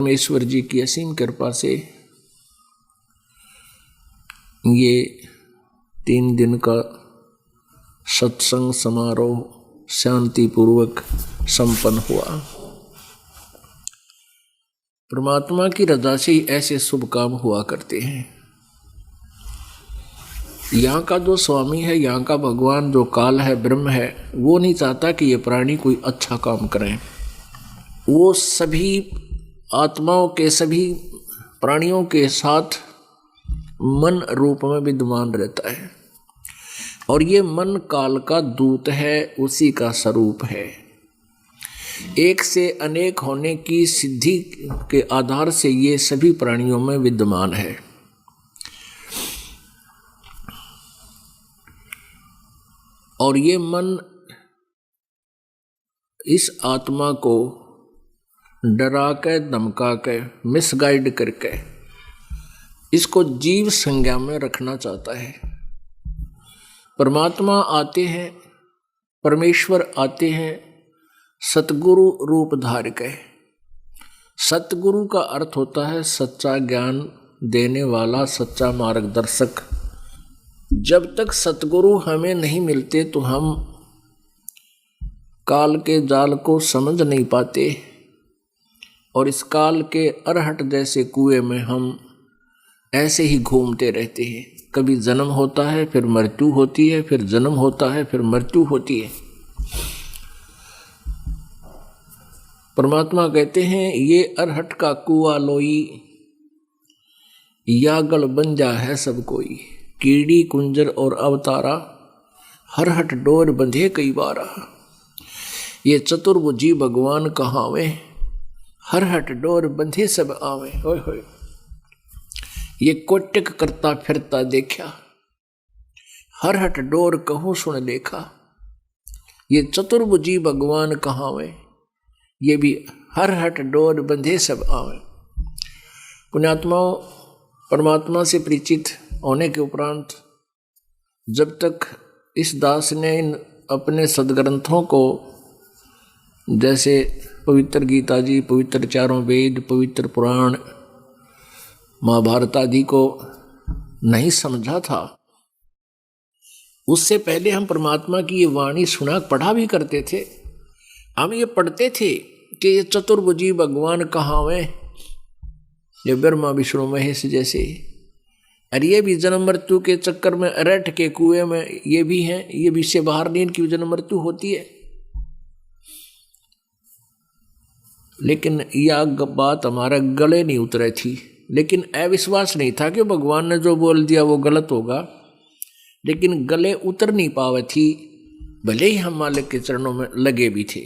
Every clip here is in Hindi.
परमेश्वर जी की असीम कृपा से ये 3 दिन का सत्संग समारोह शांतिपूर्वक संपन्न हुआ। परमात्मा की रजा से ही ऐसे शुभ काम हुआ करते हैं। यहाँ का जो स्वामी है, यहाँ का भगवान जो काल है, ब्रह्म है, वो नहीं चाहता कि ये प्राणी कोई अच्छा काम करें। वो सभी आत्माओं के, सभी प्राणियों के साथ मन रूप में विद्यमान रहता है और ये मन काल का दूत है, उसी का स्वरूप है। एक से अनेक होने की सिद्धि के आधार से ये सभी प्राणियों में विद्यमान है। और ये मन इस आत्मा को डरा के, धमका के, मिसगाइड करके इसको जीव संज्ञा में रखना चाहता है। परमात्मा आते हैं, परमेश्वर आते हैं सतगुरु रूप धार के। सतगुरु का अर्थ होता है सच्चा ज्ञान देने वाला, सच्चा मार्गदर्शक। जब तक सतगुरु हमें नहीं मिलते तो हम काल के जाल को समझ नहीं पाते और इस काल के अरहट जैसे कुएं में हम ऐसे ही घूमते रहते हैं। कभी जन्म होता है, फिर मृत्यु होती है, फिर जन्म होता है, फिर मृत्यु होती है। परमात्मा कहते हैं ये अरहट का कुआ लोई, यागल बंजा है सब कोई। कीड़ी कुंजर और अवतारा, हरहट डोर बंधे कई बारा। ये चतुर्भुजी भगवान कहावे, हरहट डोर बंधे सब आवे। होय होय, ये कोटिक करता फिरता देखा, हरहट डोर कहूँ सुन देखा। ये चतुर्भुजी भगवान कहावे, ये भी हरहट डोर बंधे सब आवे। पुण्यात्माओं, परमात्मा से परिचित होने के उपरांत जब तक इस दास ने इन अपने सदग्रंथों को, जैसे पवित्र गीता जी, पवित्र चारों वेद, पवित्र पुराण, महाभारत आदि को नहीं समझा था, उससे पहले हम परमात्मा की ये वाणी सुना पढ़ा भी करते थे। हम ये पढ़ते थे कि ये चतुर्भुजी भगवान कहावे, ये ब्रह्मा विष्णु महेश जैसे। और ये भी जन्म मृत्यु के चक्कर में, अरहट के कुएं में ये भी हैं, ये भी से बाहर नहीं, इनकी जन्म मृत्यु होती है। लेकिन यह बात हमारे गले नहीं उतरी थी। लेकिन अविश्वास नहीं था कि भगवान ने जो बोल दिया वो गलत होगा, लेकिन गले उतर नहीं पावे थी, भले ही हम मालिक के चरणों में लगे भी थे।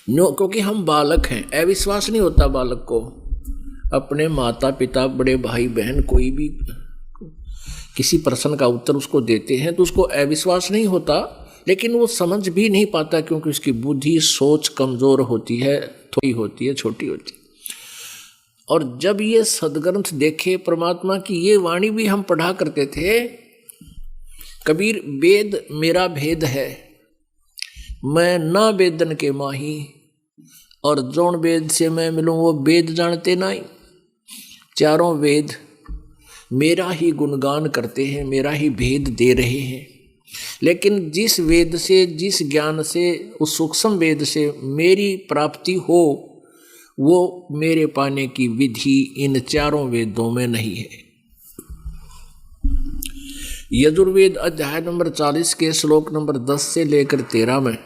क्योंकि हम बालक हैं। अविश्वास नहीं होता बालक को। अपने माता पिता, बड़े भाई बहन, कोई भी किसी प्रश्न का उत्तर उसको देते हैं तो उसको अविश्वास नहीं होता, लेकिन वो समझ भी नहीं पाता क्योंकि उसकी बुद्धि, सोच कमजोर होती है, थोड़ी होती है, छोटी होती है। और जब ये सदग्रंथ देखे परमात्मा की, ये वाणी भी हम पढ़ा करते थे। कबीर, वेद मेरा भेद है, मैं ना वेदन के माही, और जौन वेद से मैं मिलूं वो वेद जानते नहीं। चारों वेद मेरा ही गुणगान करते हैं, मेरा ही भेद दे रहे हैं। लेकिन जिस वेद से, जिस ज्ञान से, उस सूक्ष्म वेद से मेरी प्राप्ति हो, वो मेरे पाने की विधि इन चारों वेदों में नहीं है। यजुर्वेद अध्याय नंबर 40 के श्लोक नंबर 10 से लेकर 13 में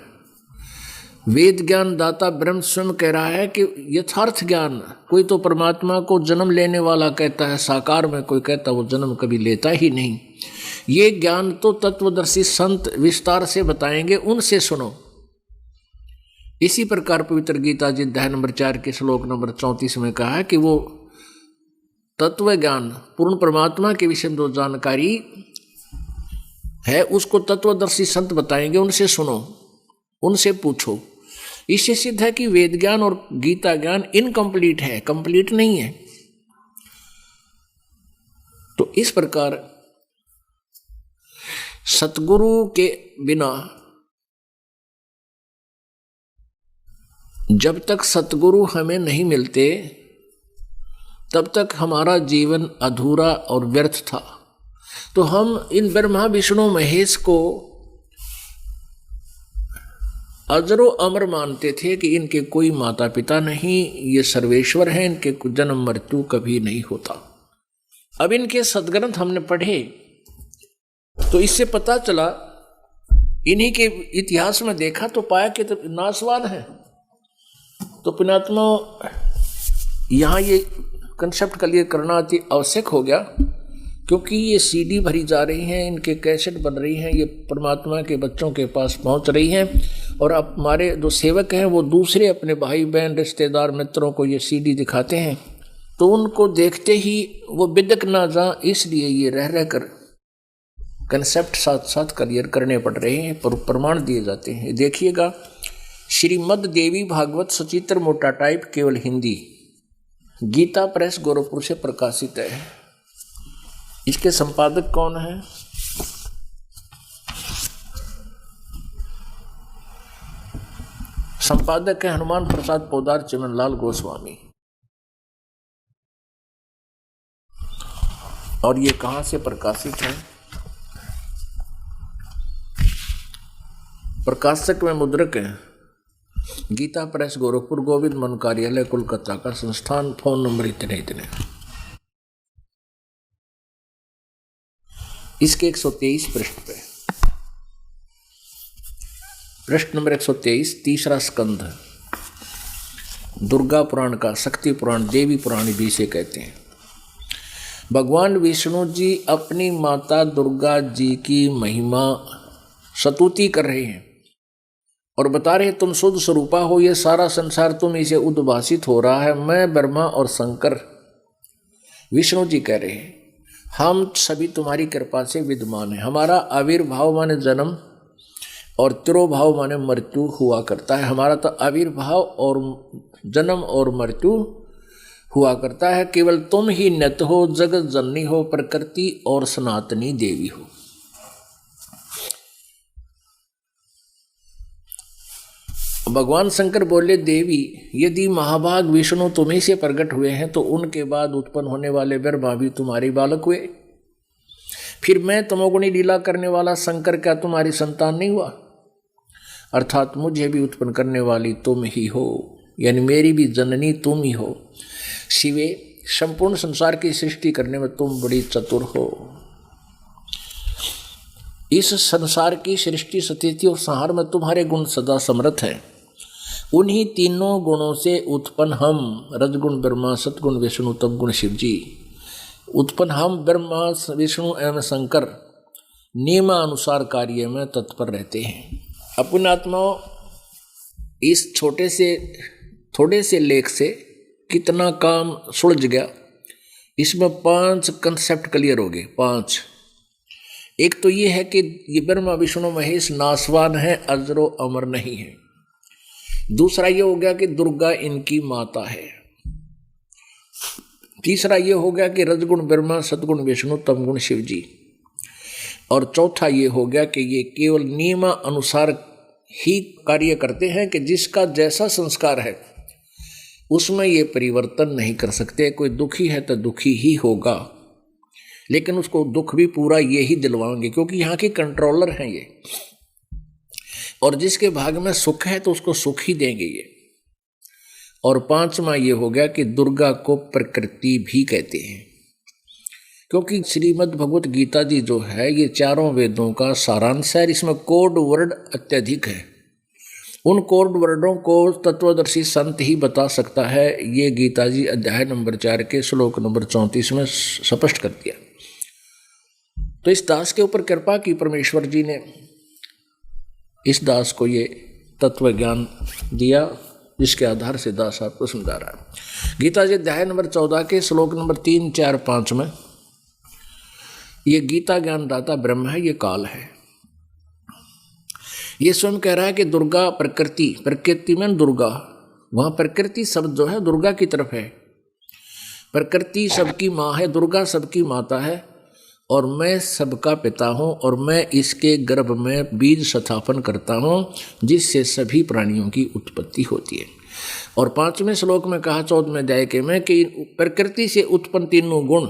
वेद ज्ञान दाता ब्रह्म स्वयं कह रहा है कि यथार्थ ज्ञान, कोई तो परमात्मा को जन्म लेने वाला कहता है साकार में, कोई कहता वो जन्म कभी लेता ही नहीं। ये ज्ञान तो तत्वदर्शी संत विस्तार से बताएंगे, उनसे सुनो। इसी प्रकार पवित्र गीता जी अध्याय नंबर 4 के श्लोक नंबर 34 में कहा है कि वो तत्व ज्ञान, पूर्ण परमात्मा के विषय में जो जानकारी है उसको तत्वदर्शी संत बताएंगे, उनसे सुनो, उनसे पूछो। इससे सिद्ध है कि वेद ज्ञान और गीता ज्ञान इनकम्प्लीट है, कंप्लीट नहीं है। तो इस प्रकार सतगुरु के बिना जब तक सतगुरु हमें नहीं मिलते तब तक हमारा जीवन अधूरा और व्यर्थ था। तो हम इन ब्रह्मा विष्णु महेश को अजरो अमर मानते थे कि इनके कोई माता पिता नहीं, ये सर्वेश्वर हैं, इनके जन्म मृत्यु कभी नहीं होता। अब इनके सद्ग्रंथ हमने पढ़े तो इससे पता चला, इन्हीं के इतिहास में देखा तो पाया कि तो नासवान है। तो पुण्यात्मा यहाँ ये कंसेप्ट क्लियर करना अति आवश्यक हो गया, क्योंकि ये सीडी भरी जा रही हैं, इनके कैसेट बन रही हैं, ये परमात्मा के बच्चों के पास पहुंच रही हैं। और अब हमारे जो सेवक हैं वो दूसरे अपने भाई बहन रिश्तेदार मित्रों को ये सीडी दिखाते हैं, तो उनको देखते ही वो बिदक ना जा, इसलिए ये रह रह कर कंसेप्ट साथ साथ क्लियर करने पड़ रहे हैं, पर प्रमाण दिए जाते हैं। देखिएगा, श्रीमद् देवी भागवत सचित्र मोटा टाइप केवल हिंदी, गीता प्रेस गोरखपुर से प्रकाशित है। इसके संपादक कौन है? संपादक है हनुमान प्रसाद पोदार चिमनलाल गोस्वामी। और ये कहां से प्रकाशित है? प्रकाशक में मुद्रक है गीता प्रेस गोरखपुर, गोविंद मन कार्यालय कोलकाता का संस्थान। फोन नंबर इतने इतने। इसके 123 पृष्ठ पे, पृष्ठ नंबर 123, तीसरा स्कंध, दुर्गा पुराण का, शक्ति पुराण, देवी पुराण भी से कहते हैं। भगवान विष्णु जी अपनी माता दुर्गा जी की महिमा स्तुति कर रहे हैं और बता रहे तुम शुद्ध स्वरूपा हो, ये सारा संसार तुम इसे उद्भासित हो रहा है। मैं ब्रह्मा और शंकर, विष्णु जी कह रहे हैं, हम सभी तुम्हारी कृपा से विद्यमान है। हमारा आविर्भाव माने जन्म और तिरोभाव माने मृत्यु हुआ करता है। हमारा तो आविर्भाव और जन्म और मृत्यु हुआ करता है। केवल तुम ही नित हो, जगत जननी हो, प्रकृति और सनातनी देवी हो। भगवान शंकर बोले, देवी यदि महाभाग विष्णु तुम्ही से प्रकट हुए हैं तो उनके बाद उत्पन्न होने वाले ब्रह्मा भी तुम्हारे बालक हुए। फिर मैं तमोगुणी लीला करने वाला शंकर क्या तुम्हारी संतान नहीं हुआ? अर्थात मुझे भी उत्पन्न करने वाली तुम ही हो, यानी मेरी भी जननी तुम ही हो। शिवे, संपूर्ण संसार की सृष्टि करने में तुम बड़ी चतुर हो। इस संसार की सृष्टि, स्थिति और संहार में तुम्हारे गुण सदा समर्थ हैं। उन्हीं तीनों गुणों से उत्पन्न हम, रजगुण ब्रह्मा, सतगुण विष्णु, तमगुण शिव जी, उत्पन्न हम ब्रह्मा विष्णु एवं शंकर नियमानुसार कार्य में तत्पर रहते हैं। अपने आत्माओं, इस थोड़े से लेख से कितना काम सुलझ गया। इसमें 5 कंसेप्ट क्लियर हो गए। 5। एक तो ये है कि ये ब्रह्मा विष्णु महेश नासवान है, अजरो अमर नहीं है। दूसरा ये हो गया कि दुर्गा इनकी माता है। तीसरा ये हो गया कि रजगुण ब्रह्मा, सतगुण विष्णु, तमगुण शिव जी। और चौथा ये हो गया कि ये केवल नियम अनुसार ही कार्य करते हैं, कि जिसका जैसा संस्कार है उसमें ये परिवर्तन नहीं कर सकते। कोई दुखी है तो दुखी ही होगा, लेकिन उसको दुख भी पूरा ये ही दिलवाएंगे, क्योंकि यहाँ के कंट्रोलर हैं ये। और जिसके भाग में सुख है तो उसको सुख ही देंगे ये। और 5वां ये हो गया कि दुर्गा को प्रकृति भी कहते हैं, क्योंकि श्रीमद् भगवत गीता जी जो है ये चारों वेदों का सारांश है। इसमें कोड वर्ड अत्यधिक है। उन कोड वर्डों को तत्वदर्शी संत ही बता सकता है। ये गीता जी अध्याय नंबर 4 के श्लोक नंबर 34 में स्पष्ट कर दिया। तो इस दास के ऊपर कृपा की परमेश्वर जी ने, इस दास को ये तत्व ज्ञान दिया, जिसके आधार से दास आपको समझा रहा है। गीता जी अध्याय नंबर 14 के श्लोक नंबर 3, 4, 5 में ये गीता ज्ञान दाता ब्रह्म है, ये काल है। ये स्वयं कह रहा है कि दुर्गा प्रकृति में दुर्गा, वहाँ प्रकृति शब्द जो है दुर्गा की तरफ है। प्रकृति सबकी माँ है, दुर्गा सबकी माता है, और मैं सबका पिता हूँ, और मैं इसके गर्भ में बीज स्थापन करता हूँ, जिससे सभी प्राणियों की उत्पत्ति होती है। और 5वें श्लोक में कहा 14वें अध्याय के में कि प्रकृति से उत्पन्न तीनों गुण,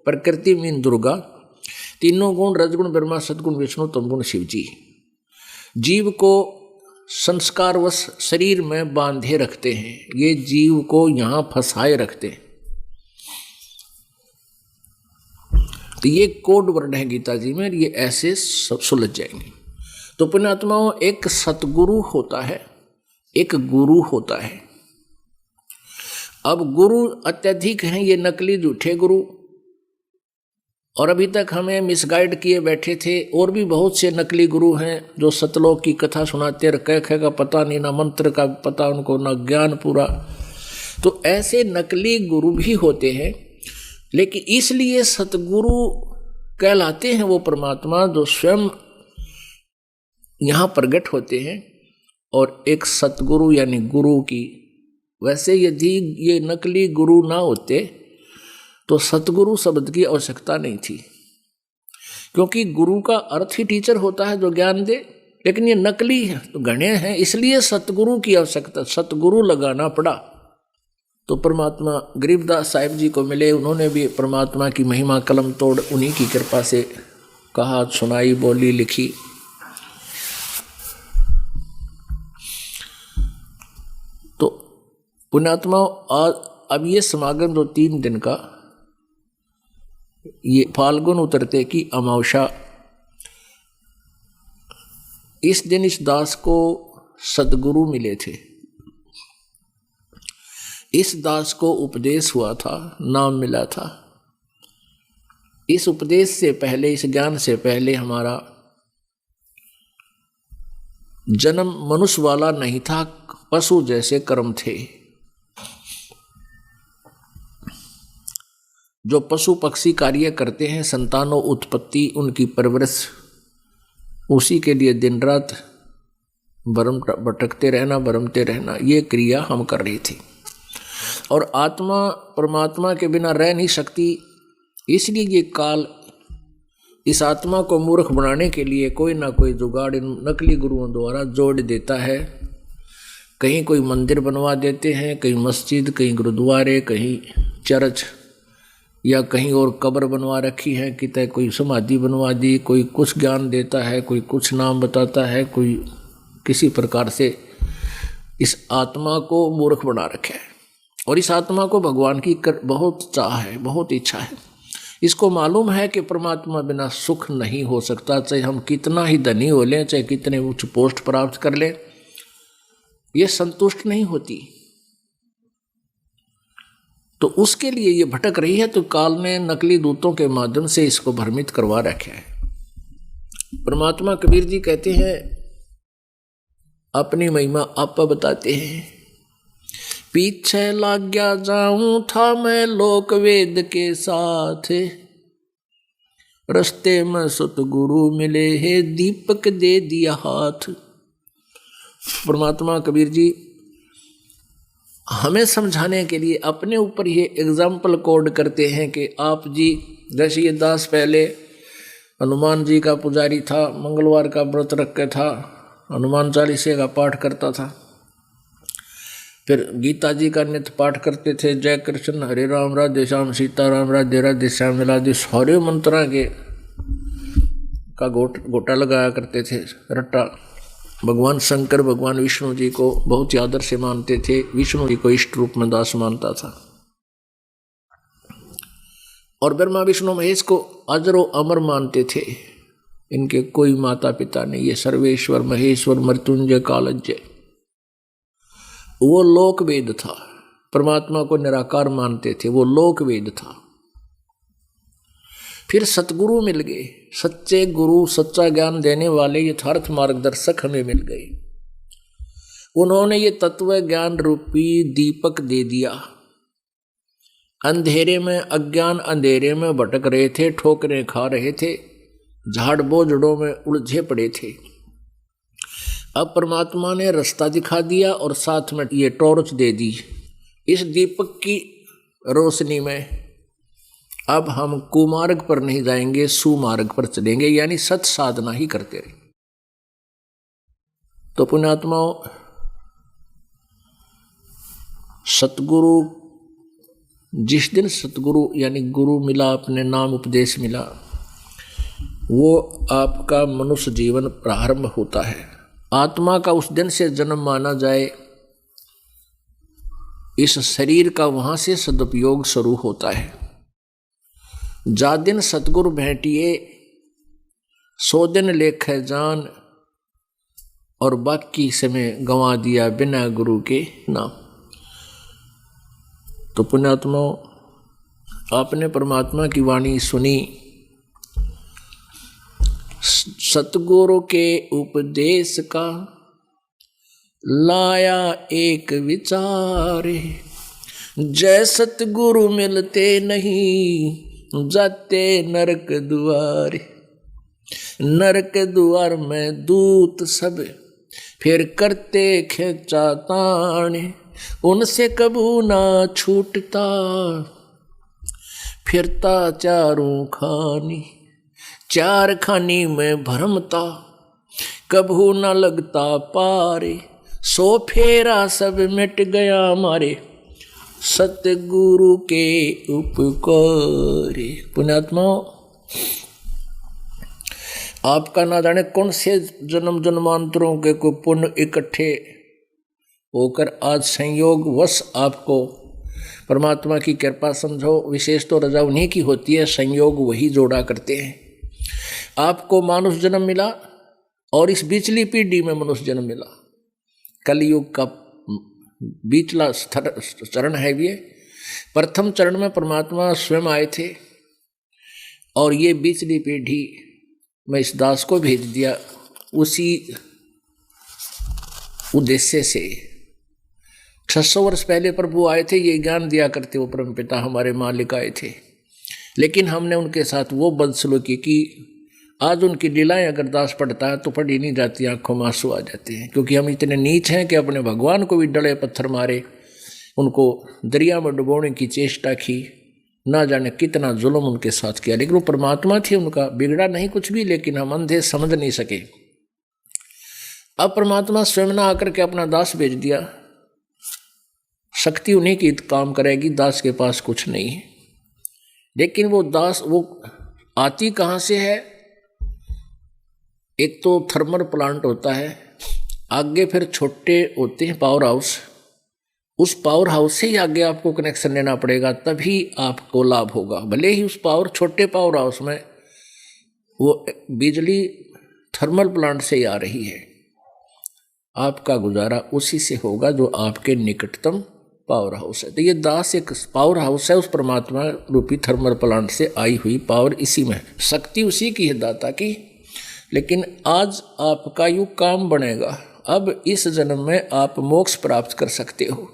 प्रकृति मीन दुर्गा, तीनों गुण रजगुण ब्रह्मा, सदगुण विष्णु, तमगुण शिव जी, जीव को संस्कारवश शरीर में बांधे रखते हैं, ये जीव को यहाँ फंसाए रखते हैं। तो ये कोड वर्ड है गीता जी में, ये ऐसे सब सुलझ जाएंगे। तो पुण्यात्माओं, एक सतगुरु होता है, एक गुरु होता है। अब गुरु अत्यधिक हैं ये नकली झूठे गुरु, और अभी तक हमें मिसगाइड किए बैठे थे। और भी बहुत से नकली गुरु हैं जो सतलोक की कथा सुनाते, कह का पता नहीं, ना मंत्र का पता उनको, ना ज्ञान पूरा। तो ऐसे नकली गुरु भी होते हैं, लेकिन इसलिए सतगुरु कहलाते हैं वो परमात्मा जो स्वयं यहाँ प्रकट होते हैं। और एक सतगुरु यानी गुरु की, वैसे यदि ये नकली गुरु ना होते तो सतगुरु शब्द की आवश्यकता नहीं थी, क्योंकि गुरु का अर्थ ही टीचर होता है जो ज्ञान दे, लेकिन ये नकली है तो गणे हैं, इसलिए सतगुरु की आवश्यकता, सतगुरु लगाना पड़ा। तो परमात्मा गरीबदास साहिब जी को मिले, उन्होंने भी परमात्मा की महिमा कलम तोड़ उन्हीं की कृपा से कहा, सुनाई, बोली, लिखी। तो पुण्यात्मा, अब ये समागम जो 3 दिन का, ये फाल्गुन उतरते की अमावस्या, इस दिन इस दास को सदगुरु मिले थे। इस दास को उपदेश हुआ था, नाम मिला था। इस उपदेश से पहले, इस ज्ञान से पहले हमारा जन्म मनुष्य वाला नहीं था, पशु जैसे कर्म थे। जो पशु पक्षी कार्य करते हैं, संतानों उत्पत्ति, उनकी परवरिश, उसी के लिए दिन रात भटकते रहना, भरमते रहना, ये क्रिया हम कर रही थी। और आत्मा परमात्मा के बिना रह नहीं सकती, इसलिए ये काल इस आत्मा को मूर्ख बनाने के लिए कोई ना कोई जुगाड़ इन नकली गुरुओं द्वारा जोड़ देता है। कहीं कोई मंदिर बनवा देते हैं, कहीं मस्जिद, कहीं गुरुद्वारे, कहीं चर्च, या कहीं और कब्र बनवा रखी है, कितने कोई समाधि बनवा दी, कोई कुछ ज्ञान देता है, कोई कुछ नाम बताता है, कोई किसी प्रकार से इस आत्मा को मूर्ख बना रखा है। और इस आत्मा को भगवान की बहुत चाह है, बहुत इच्छा है। इसको मालूम है कि परमात्मा बिना सुख नहीं हो सकता, चाहे हम कितना ही धनी हो लें, चाहे कितने उच्च पोस्ट प्राप्त कर लें, ये संतुष्ट नहीं होती। तो उसके लिए ये भटक रही है। तो काल ने नकली दूतों के माध्यम से इसको भ्रमित करवा रखा है। परमात्मा कबीर जी कहते हैं, अपनी महिमा आप बताते हैं, पीछे लग गया जाऊं था मैं लोक वेद के साथ, रस्ते में सतगुरु मिले है दीपक दे दिया हाथ। परमात्मा कबीर जी हमें समझाने के लिए अपने ऊपर ये एग्जाम्पल कोड करते हैं कि आप जी, जैसे ये दास पहले हनुमान जी का पुजारी था, मंगलवार का व्रत रख के था, हनुमान चालीसे का पाठ करता था, फिर गीता जी का नित्य पाठ करते थे, जय कृष्ण हरे राम राधे श्याम सीता राम राधे राधे श्याम राधे, सारे मंत्रा के का गोटा लगाया करते थे, रट्टा। भगवान शंकर भगवान विष्णु जी को बहुत ही आदर से मानते थे, विष्णु जी को इष्ट रूप में दास मानता था, और ब्रह्मा विष्णु महेश को अजरो अमर मानते थे। इनके कोई माता पिता नहीं, ये सर्वेश्वर महेश्वर मृत्युंजय कालज्जय, वो लोक वेद था। परमात्मा को निराकार मानते थे, वो लोक वेद था। फिर सतगुरु मिल गए, सच्चे गुरु, सच्चा ज्ञान देने वाले यथार्थ मार्गदर्शक हमें मिल गए। उन्होंने ये तत्व ज्ञान रूपी दीपक दे दिया। अंधेरे में, अज्ञान अंधेरे में भटक रहे थे, ठोकरें खा रहे थे, झाड़ बोझड़ों में उलझे पड़े थे। अब परमात्मा ने रास्ता दिखा दिया और साथ में ये टॉर्च दे दी। इस दीपक की रोशनी में अब हम कुमार्ग पर नहीं जाएंगे, सुमार्ग पर चलेंगे, यानी सत साधना ही करते रहे। तो पुण्यात्माओं, सतगुरु, जिस दिन सतगुरु यानी गुरु मिला, अपने नाम उपदेश मिला, वो आपका मनुष्य जीवन प्रारंभ होता है। आत्मा का उस दिन से जन्म माना जाए, इस शरीर का वहां से सदुपयोग शुरू होता है। जा दिन सतगुरु भेंटिए, 100 दिन लेखे जान, और बाकी समय गंवा दिया बिना गुरु के नाम। तो पुण्यात्माओं, आपने परमात्मा की वाणी सुनी, सतगुरु के उपदेश का लाया एक विचार, जय सतगुरु मिलते नहीं जाते नरक द्वार। नरक द्वार में दूत सब फिर करते खेचा ताने, उनसे कबू ना छूटता फिरता चारों खानी। चार खानी में भरमता कबू न लगता पारे, 100 फेरा सब मिट गया मारे सतगुरु के उपकारे। पुण्यात्माओं, आपका ना जाने कौन से जन्म जन्मांतरों के को पुण्य इकट्ठे होकर आज संयोग वश आपको परमात्मा की कृपा समझो। विशेष तो रजा उन्हीं की होती है, संयोग वही जोड़ा करते हैं। आपको मानुष जन्म मिला और इस बीचली पीढ़ी में मनुष्य जन्म मिला। कलयुग का बीचला चरण है ये। प्रथम चरण में परमात्मा स्वयं आए थे और ये बीचली पीढ़ी में इस दास को भेज दिया उसी उद्देश्य से। 600 वर्ष पहले प्रभु आए थे, ये ज्ञान दिया करते वो परमपिता हमारे मालिक आए थे, लेकिन हमने उनके साथ वो बदसलूकी की। आज उनकी लीलाएं अगर दास पढ़ता है तो पढ़ी नहीं जाती, आंखों में आंसू आ जाते हैं, क्योंकि हम इतने नीच हैं कि अपने भगवान को भी डले पत्थर मारे, उनको दरिया में डुबोने की चेष्टा की, ना जाने कितना जुल्म उनके साथ किया। लेकिन वो परमात्मा थे, उनका बिगड़ा नहीं कुछ भी, लेकिन हम अंधे समझ नहीं सके। अब परमात्मा स्वयं ने आकर के अपना दास भेज दिया। शक्ति उन्हीं की काम करेगी, दास के पास कुछ नहीं है। लेकिन वो दास वो आती कहाँ से है? एक तो थर्मल प्लांट होता है, आगे फिर छोटे होते हैं पावर हाउस। उस पावर हाउस से ही आगे आपको कनेक्शन लेना पड़ेगा, तभी आपको लाभ होगा। भले ही उस छोटे पावर हाउस में वो बिजली थर्मल प्लांट से ही आ रही है, आपका गुजारा उसी से होगा जो आपके निकटतम पावर हाउस है। तो ये दास एक पावर हाउस है, उस परमात्मा रूपी थर्मल प्लांट से आई हुई पावर इसी में है, शक्ति उसी की है, दाता की। लेकिन आज आपका युग काम बनेगा। अब इस जन्म में आप मोक्ष प्राप्त कर सकते हो।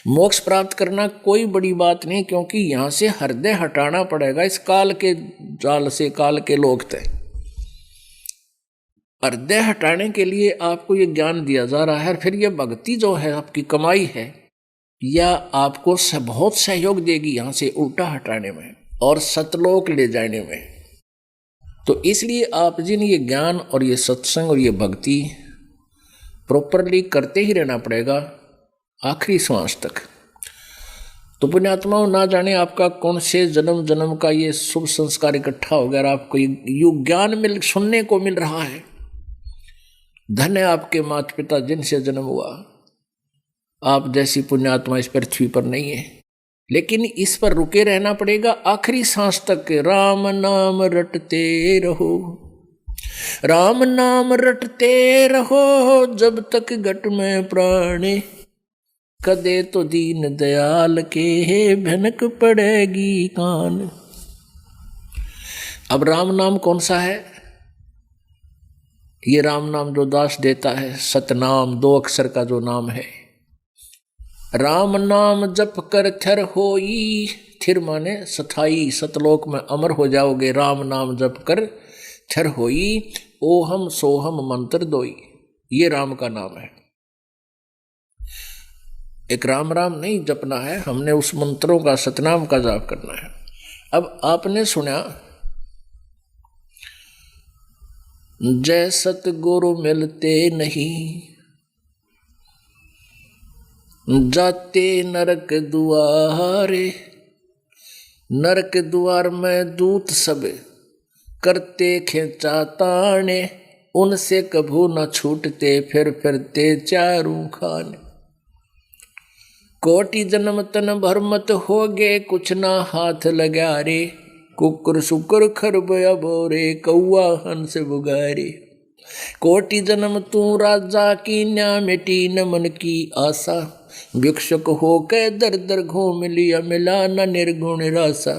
मोक्ष प्राप्त करना कोई बड़ी बात नहीं, क्योंकि यहां से हृदय हटाना पड़ेगा इस काल के जाल से, काल के लोक तय। हृदय हटाने के लिए आपको ये ज्ञान दिया जा रहा है। फिर ये भक्ति जो है आपकी कमाई है, या आपको बहुत सहयोग देगी यहां से उल्टा हटाने में और सतलोक ले जाने में। तो इसलिए आप जिन ये ज्ञान और ये सत्संग और ये भक्ति प्रॉपरली करते ही रहना पड़ेगा आखिरी श्वास तक। तो पुण्यात्माओं, ना जाने आपका कौन से जन्म जन्म का ये शुभ संस्कार इकट्ठा हो गया, आपको ये ज्ञान सुनने को मिल रहा है। धन्य आपके माता पिता जिनसे जन्म हुआ। आप जैसी पुण्यात्मा इस पृथ्वी पर नहीं है, लेकिन इस पर रुके रहना पड़ेगा आखिरी सांस तक। राम नाम रटते रहो, राम नाम रटते रहो, जब तक घट में प्राणे, कदे तो दीन दयाल के भनक पड़ेगी कान। अब राम नाम कौन सा है? ये राम नाम जो दास देता है, सतनाम 2 अक्षर का जो नाम है। राम नाम जप कर थर होई, थिर माने सथाई, सतलोक में अमर हो जाओगे। राम नाम जप कर थर होई, ओहम सोहम मंत्र दोई, ये राम का नाम है। एक राम राम नहीं जपना है, हमने उस मंत्रों का, सतनाम का जाप करना है। अब आपने सुना, जय सतगुरु मिलते नहीं जाते नरक दुआरे, नरक द्वार में दूत सब करते खेचा ताने, उनसे कभू न छूटते फिर फिरते चारों खाने। कोटि जन्म तन भरमत हो गे कुछ ना हाथ लगा रे, कुकुर सुकुर खरबया बोरे कौआ हंस बुगारे। कोटि जन्म तू राजा की न्या मिटी न मन की आशा, भिक्षुक हो के दर दर घूम लिया मिला न निर्गुण रासा।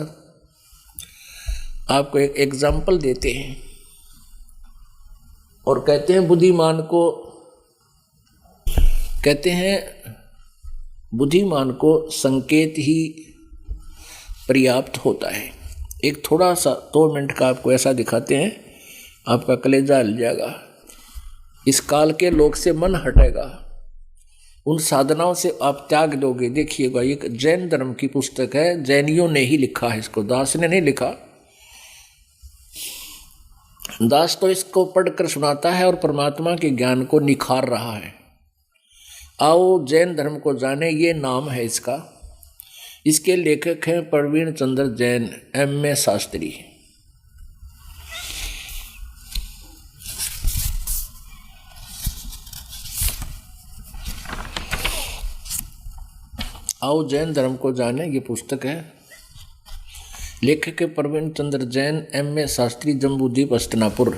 आपको एक एग्जाम्पल देते हैं और कहते हैं बुद्धिमान को, कहते हैं बुद्धिमान को संकेत ही पर्याप्त होता है। एक थोड़ा सा 2 मिनट का आपको ऐसा दिखाते हैं, आपका कलेजा हिल जाएगा। इस काल के लोग से मन हटेगा, उन साधनाओं से आप त्याग दोगे। देखिएगा, एक जैन धर्म की पुस्तक है, जैनियों ने ही लिखा है इसको, दास ने नहीं लिखा। दास तो इसको पढ़कर सुनाता है और परमात्मा के ज्ञान को निखार रहा है। आओ जैन धर्म को जाने, ये नाम है इसका। इसके लेखक हैं प्रवीण चंद्र जैन, M.A. शास्त्री। आओ जैन धर्म को जाने, ये पुस्तक है। लेखक है प्रवीण चंद्र जैन, M.A. शास्त्री, जम्बूद्वीप हस्तिनापुर।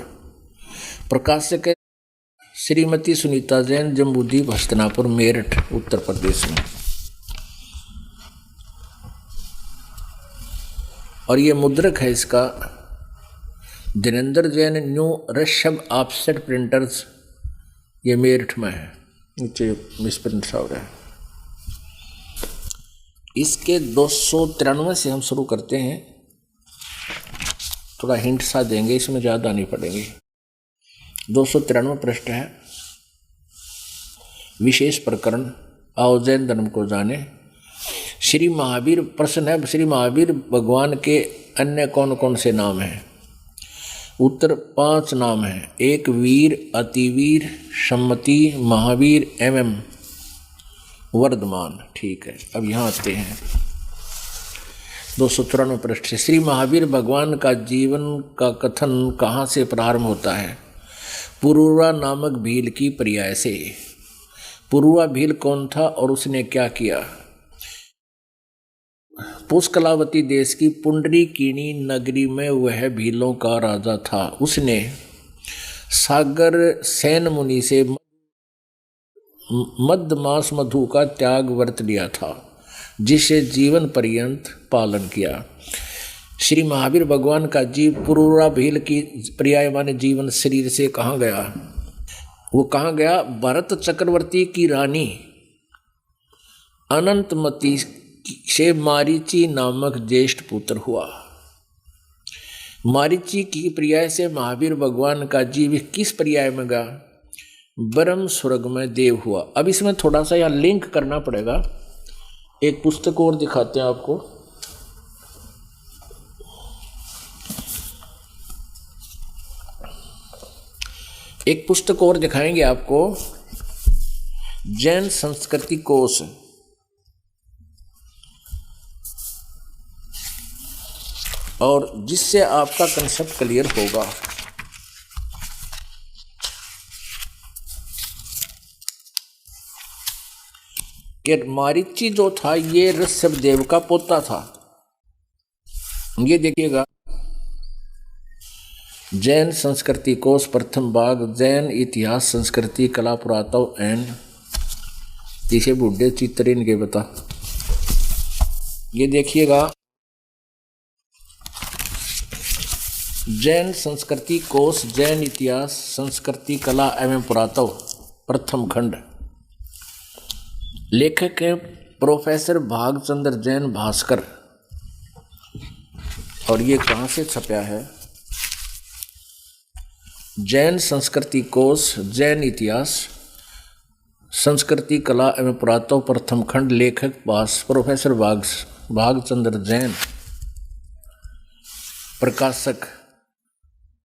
प्रकाशक है श्रीमती सुनीता जैन, जम्बूद्वीप हस्तिनापुर, मेरठ, उत्तर प्रदेश में। और ये मुद्रक है इसका Dhirendra Jain, new Rishabh offset printers, ये मेरठ में है। नीचे मिसप्रिंट हो रहा है। इसके 293 से हम शुरू करते हैं। थोड़ा हिंट सा देंगे, इसमें ज़्यादा नहीं पड़ेंगे। 293 पृष्ठ है। विशेष प्रकरण, आओ जैन धर्म को जाने। श्री महावीर, प्रश्न है श्री महावीर भगवान के अन्य कौन कौन से नाम हैं? उत्तर 5 नाम हैं। 1 वीर, अतिवीर, सम्मति, महावीर, वर्धमान। ठीक है, अब यहाँ आते हैं 294 पृष्ठ से। श्री महावीर भगवान का जीवन का कथन कहाँ से प्रारंभ होता है? पुरुरा नामक भील की पर्याय से। पुरुरा भील कौन था और उसने क्या किया? पुष्कलावती देश की पुंडरीकीणी नगरी में वह भीलों का राजा था। उसने सागर सेन मुनि से मध्यमास मधु का त्याग व्रत लिया था, जिसे जीवन पर्यंत पालन किया। श्री महावीर भगवान का जीव पुरुरा भील की पर्याय माने जीवन शरीर से कहाँ गया? वो कहाँ गया? भरत चक्रवर्ती की रानी अनंतमती से मारीची नामक ज्येष्ठ पुत्र हुआ। मारीची की पर्याय से महावीर भगवान का जीव किस पर्याय में गया? ब्रह्म स्वर्ग में देव हुआ। अब इसमें थोड़ा सा यहाँ लिंक करना पड़ेगा। एक पुस्तक और दिखाते हैं आपको। एक पुस्तक और दिखाएंगे आपको, जैन संस्कृति कोश। और जिससे आपका कंसेप्ट क्लियर होगा। कि मारीची जो था ये ऋषभ देव का पोता था। ये देखिएगा, जैन संस्कृति कोश प्रथम भाग, जैन इतिहास संस्कृति कला पुरातत्व एंड तीसरे बुढ़े चित्र इनके बता। ये देखिएगा, जैन संस्कृति कोश, जैन इतिहास संस्कृति कला एवं पुरातत्व, प्रथम खंड। लेखक है प्रोफेसर भागचंद्र जैन, भास्कर। और ये कहाँ से छपा है? जैन संस्कृति कोश, जैन इतिहास संस्कृति कला एवं पुरातत्व, प्रथम खंड। लेखक प्रोफेसर भागचंद्र जैन। प्रकाशक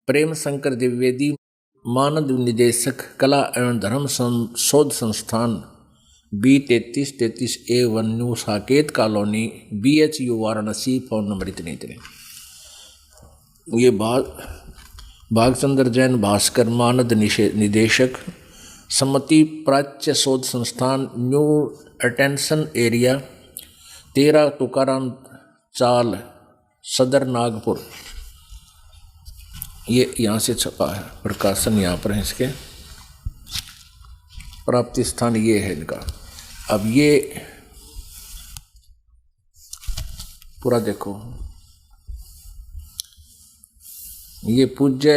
प्रेम शंकर द्विवेदी। मानद निदेशक कला एवं धर्म शोध संस्थान B3333A1 new Saket colony BHU Varanasi, phone number इतने इतने। ये भागचंद्र जैन भास्कर मानद निदेशक, सम्मति प्राच्य शोध संस्थान, न्यू अटेंशन एरिया, 13 तुकाराम चाल, सदर नागपुर। ये यहाँ से छपा है, प्रकाशन यहाँ पर है, इसके प्राप्ति स्थान ये है इनका। अब ये पूरा देखो, ये पूज्य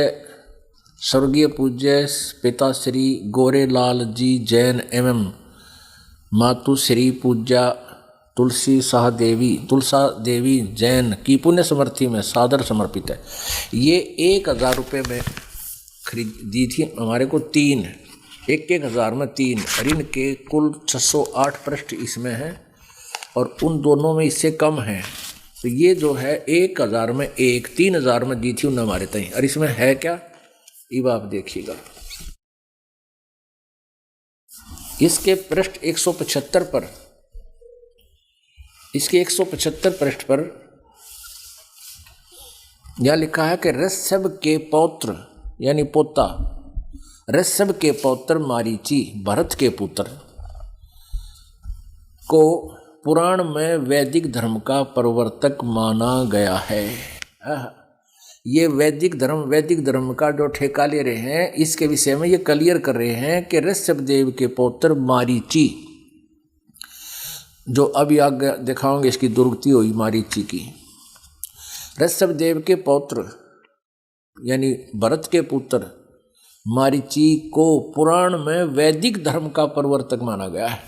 स्वर्गीय पूज्य पिता श्री गोरेलाल जी जैन एवं मातु श्री पूज्या तुलसा देवी जैन की पुण्य स्मृति में सादर समर्पित है। ये 1000 रुपये में खरीद दी थी हमारे को, 1,000 में 3, और इनके कुल 608 पृष्ठ इसमें हैं और उन दोनों में इससे कम है। तो ये जो है 1000 में 1, 3000 में दी थी उन्होंने हमारे तई। और इसमें है क्या, ये आप देखिएगा, इसके पृष्ठ 175 पर, इसके 175 पृष्ठ पर यह लिखा है कि ऋषभ के पौत्र यानी पोता, ऋषभ के पौत्र मारीची भरत के पुत्र को पुराण में वैदिक धर्म का प्रवर्तक माना गया है। ये वैदिक धर्म का जो ठेका ले रहे हैं, इसके विषय में ये क्लियर कर रहे हैं कि ऋषभ देव के पौत्र मारीची, जो अभी आगे दिखाओगे इसकी दुर्गति हुई मारीची की। ऋषभ देव के पौत्र यानी भरत के पुत्र मारीची को पुराण में वैदिक धर्म का प्रवर्तक माना गया है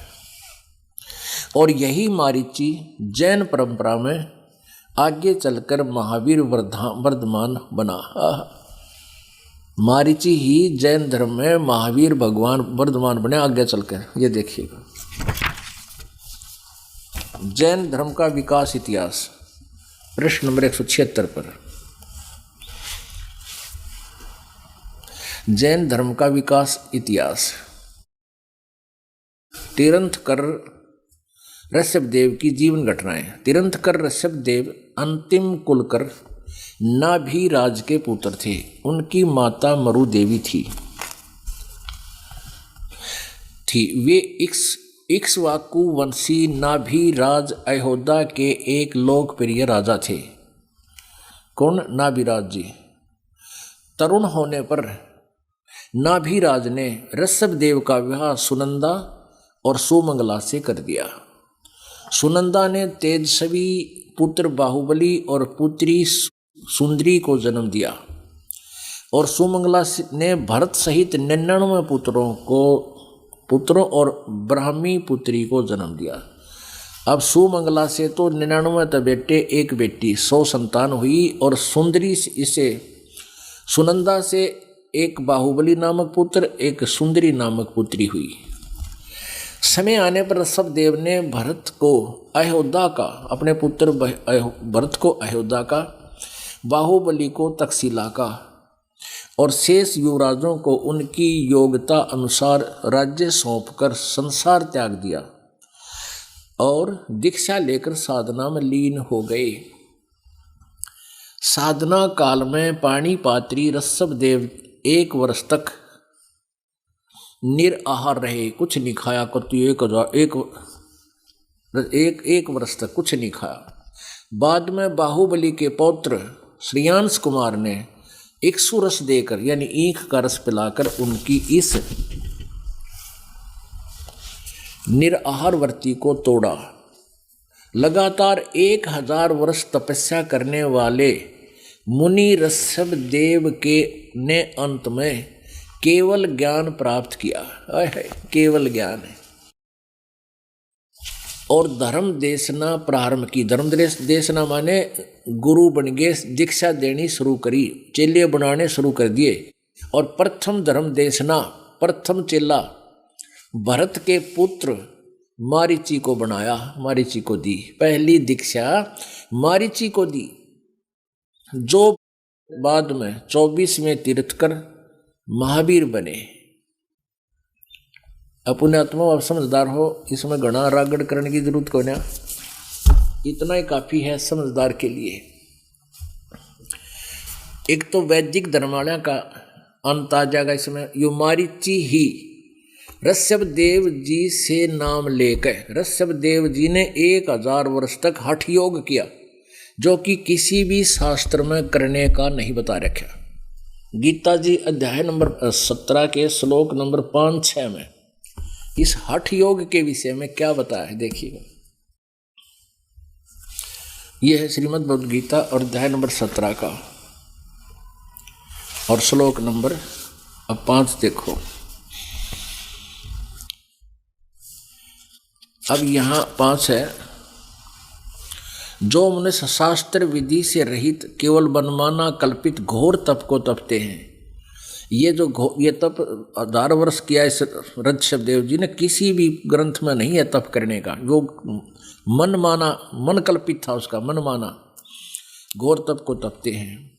और यही मारीची जैन परंपरा में आगे चलकर महावीर वर्धमान बना। मारीची ही जैन धर्म में महावीर भगवान वर्धमान बने आगे चलकर। ये देखिएगा, जैन धर्म का विकास इतिहास, पृष्ठ नंबर 176 पर। जैन धर्म का विकास इतिहास। तीर्थंकर ऋषभ देव की जीवन घटनाएं। तीर्थंकर ऋषभ देव अंतिम कुलकर नाभिराज के पुत्र थे। उनकी माता मरु देवी थी। वे इक्ष्वाकु वंशी नाभिराज अयोध्या के एक लोकप्रिय राजा थे। कौन? नाभिराज जी। तरुण होने पर नाभिराज ने ऋषभ देव का विवाह सुनंदा और सुमंगला से कर दिया। सुनंदा ने तेजस्वी पुत्र बाहुबली और पुत्री सुंदरी को जन्म दिया और सुमंगला ने भरत सहित 99 पुत्रों और ब्राह्मी पुत्री को जन्म दिया। अब सुमंगला से तो 99 बेटे एक बेटी 100 संतान हुई और सुंदरी इसे सुनंदा से एक बाहुबली नामक पुत्र एक सुंदरी नामक पुत्री हुई। समय आने पर ऋषभ देव ने भरत को अयोध्या का, अपने पुत्र भरत को अयोध्या का, बाहुबली को तक्षशिला का और शेष युवराजों को उनकी योग्यता अनुसार राज्य सौंपकर संसार त्याग दिया और दीक्षा लेकर साधना में लीन हो गए। साधना काल में पाणिपात्री ऋषभ देव 1 वर्ष तक निराहार रहे, कुछ नहीं खाया। एक वर्ष तक कुछ नहीं खाया। बाद में बाहुबली के पौत्र श्रेयांश कुमार ने इक्ष्वाकु रस देकर यानी ईख का रस पिलाकर उनकी इस निराहार व्रति को तोड़ा। लगातार 1000 वर्ष तपस्या करने वाले मुनि ऋषभ देव के ने अंत में केवल ज्ञान प्राप्त किया। केवल ज्ञान है और धर्म देशना प्रारंभ की। धर्म देशना माने गुरु बन गए, दीक्षा देनी शुरू करी, चेले बनाने शुरू कर दिए। और प्रथम धर्म देशना, प्रथम चेला भरत के पुत्र मारीची को बनाया, मारीची को दी। पहली दीक्षा मारीची को दी, जो बाद में 24वें तीर्थंकर महावीर बने। अपने आत्मा आप समझदार हो, इसमें घना रागड़ करने की जरूरत को ना, इतना ही काफी है समझदार के लिए। एक तो वैदिक धर्मालय का अंत आ जाएगा इसमें। यो मारीची ही ऋषभ देव जी से नाम लेकर, ऋषभ देव जी ने 1000 वर्ष तक हठ योग किया, जो कि किसी भी शास्त्र में करने का नहीं बता रखा। गीता जी अध्याय नंबर 17 के श्लोक नंबर 5-6 में इस हठ योग के विषय में क्या बताया है देखिएगा। यह है श्रीमद् भगवद गीता और अध्याय नंबर 17 का और श्लोक नंबर 5 देखो। अब यहाँ 5 है, जो मनुष्य शास्त्र विधि से रहित केवल मनमाना कल्पित घोर तप को तपते हैं। ये तप 1000 वर्ष किया इस ऋषभ देव जी ने, किसी भी ग्रंथ में नहीं है तप करने का। जो मनमाना, मन कल्पित था उसका, मनमाना घोर तप को तपते हैं।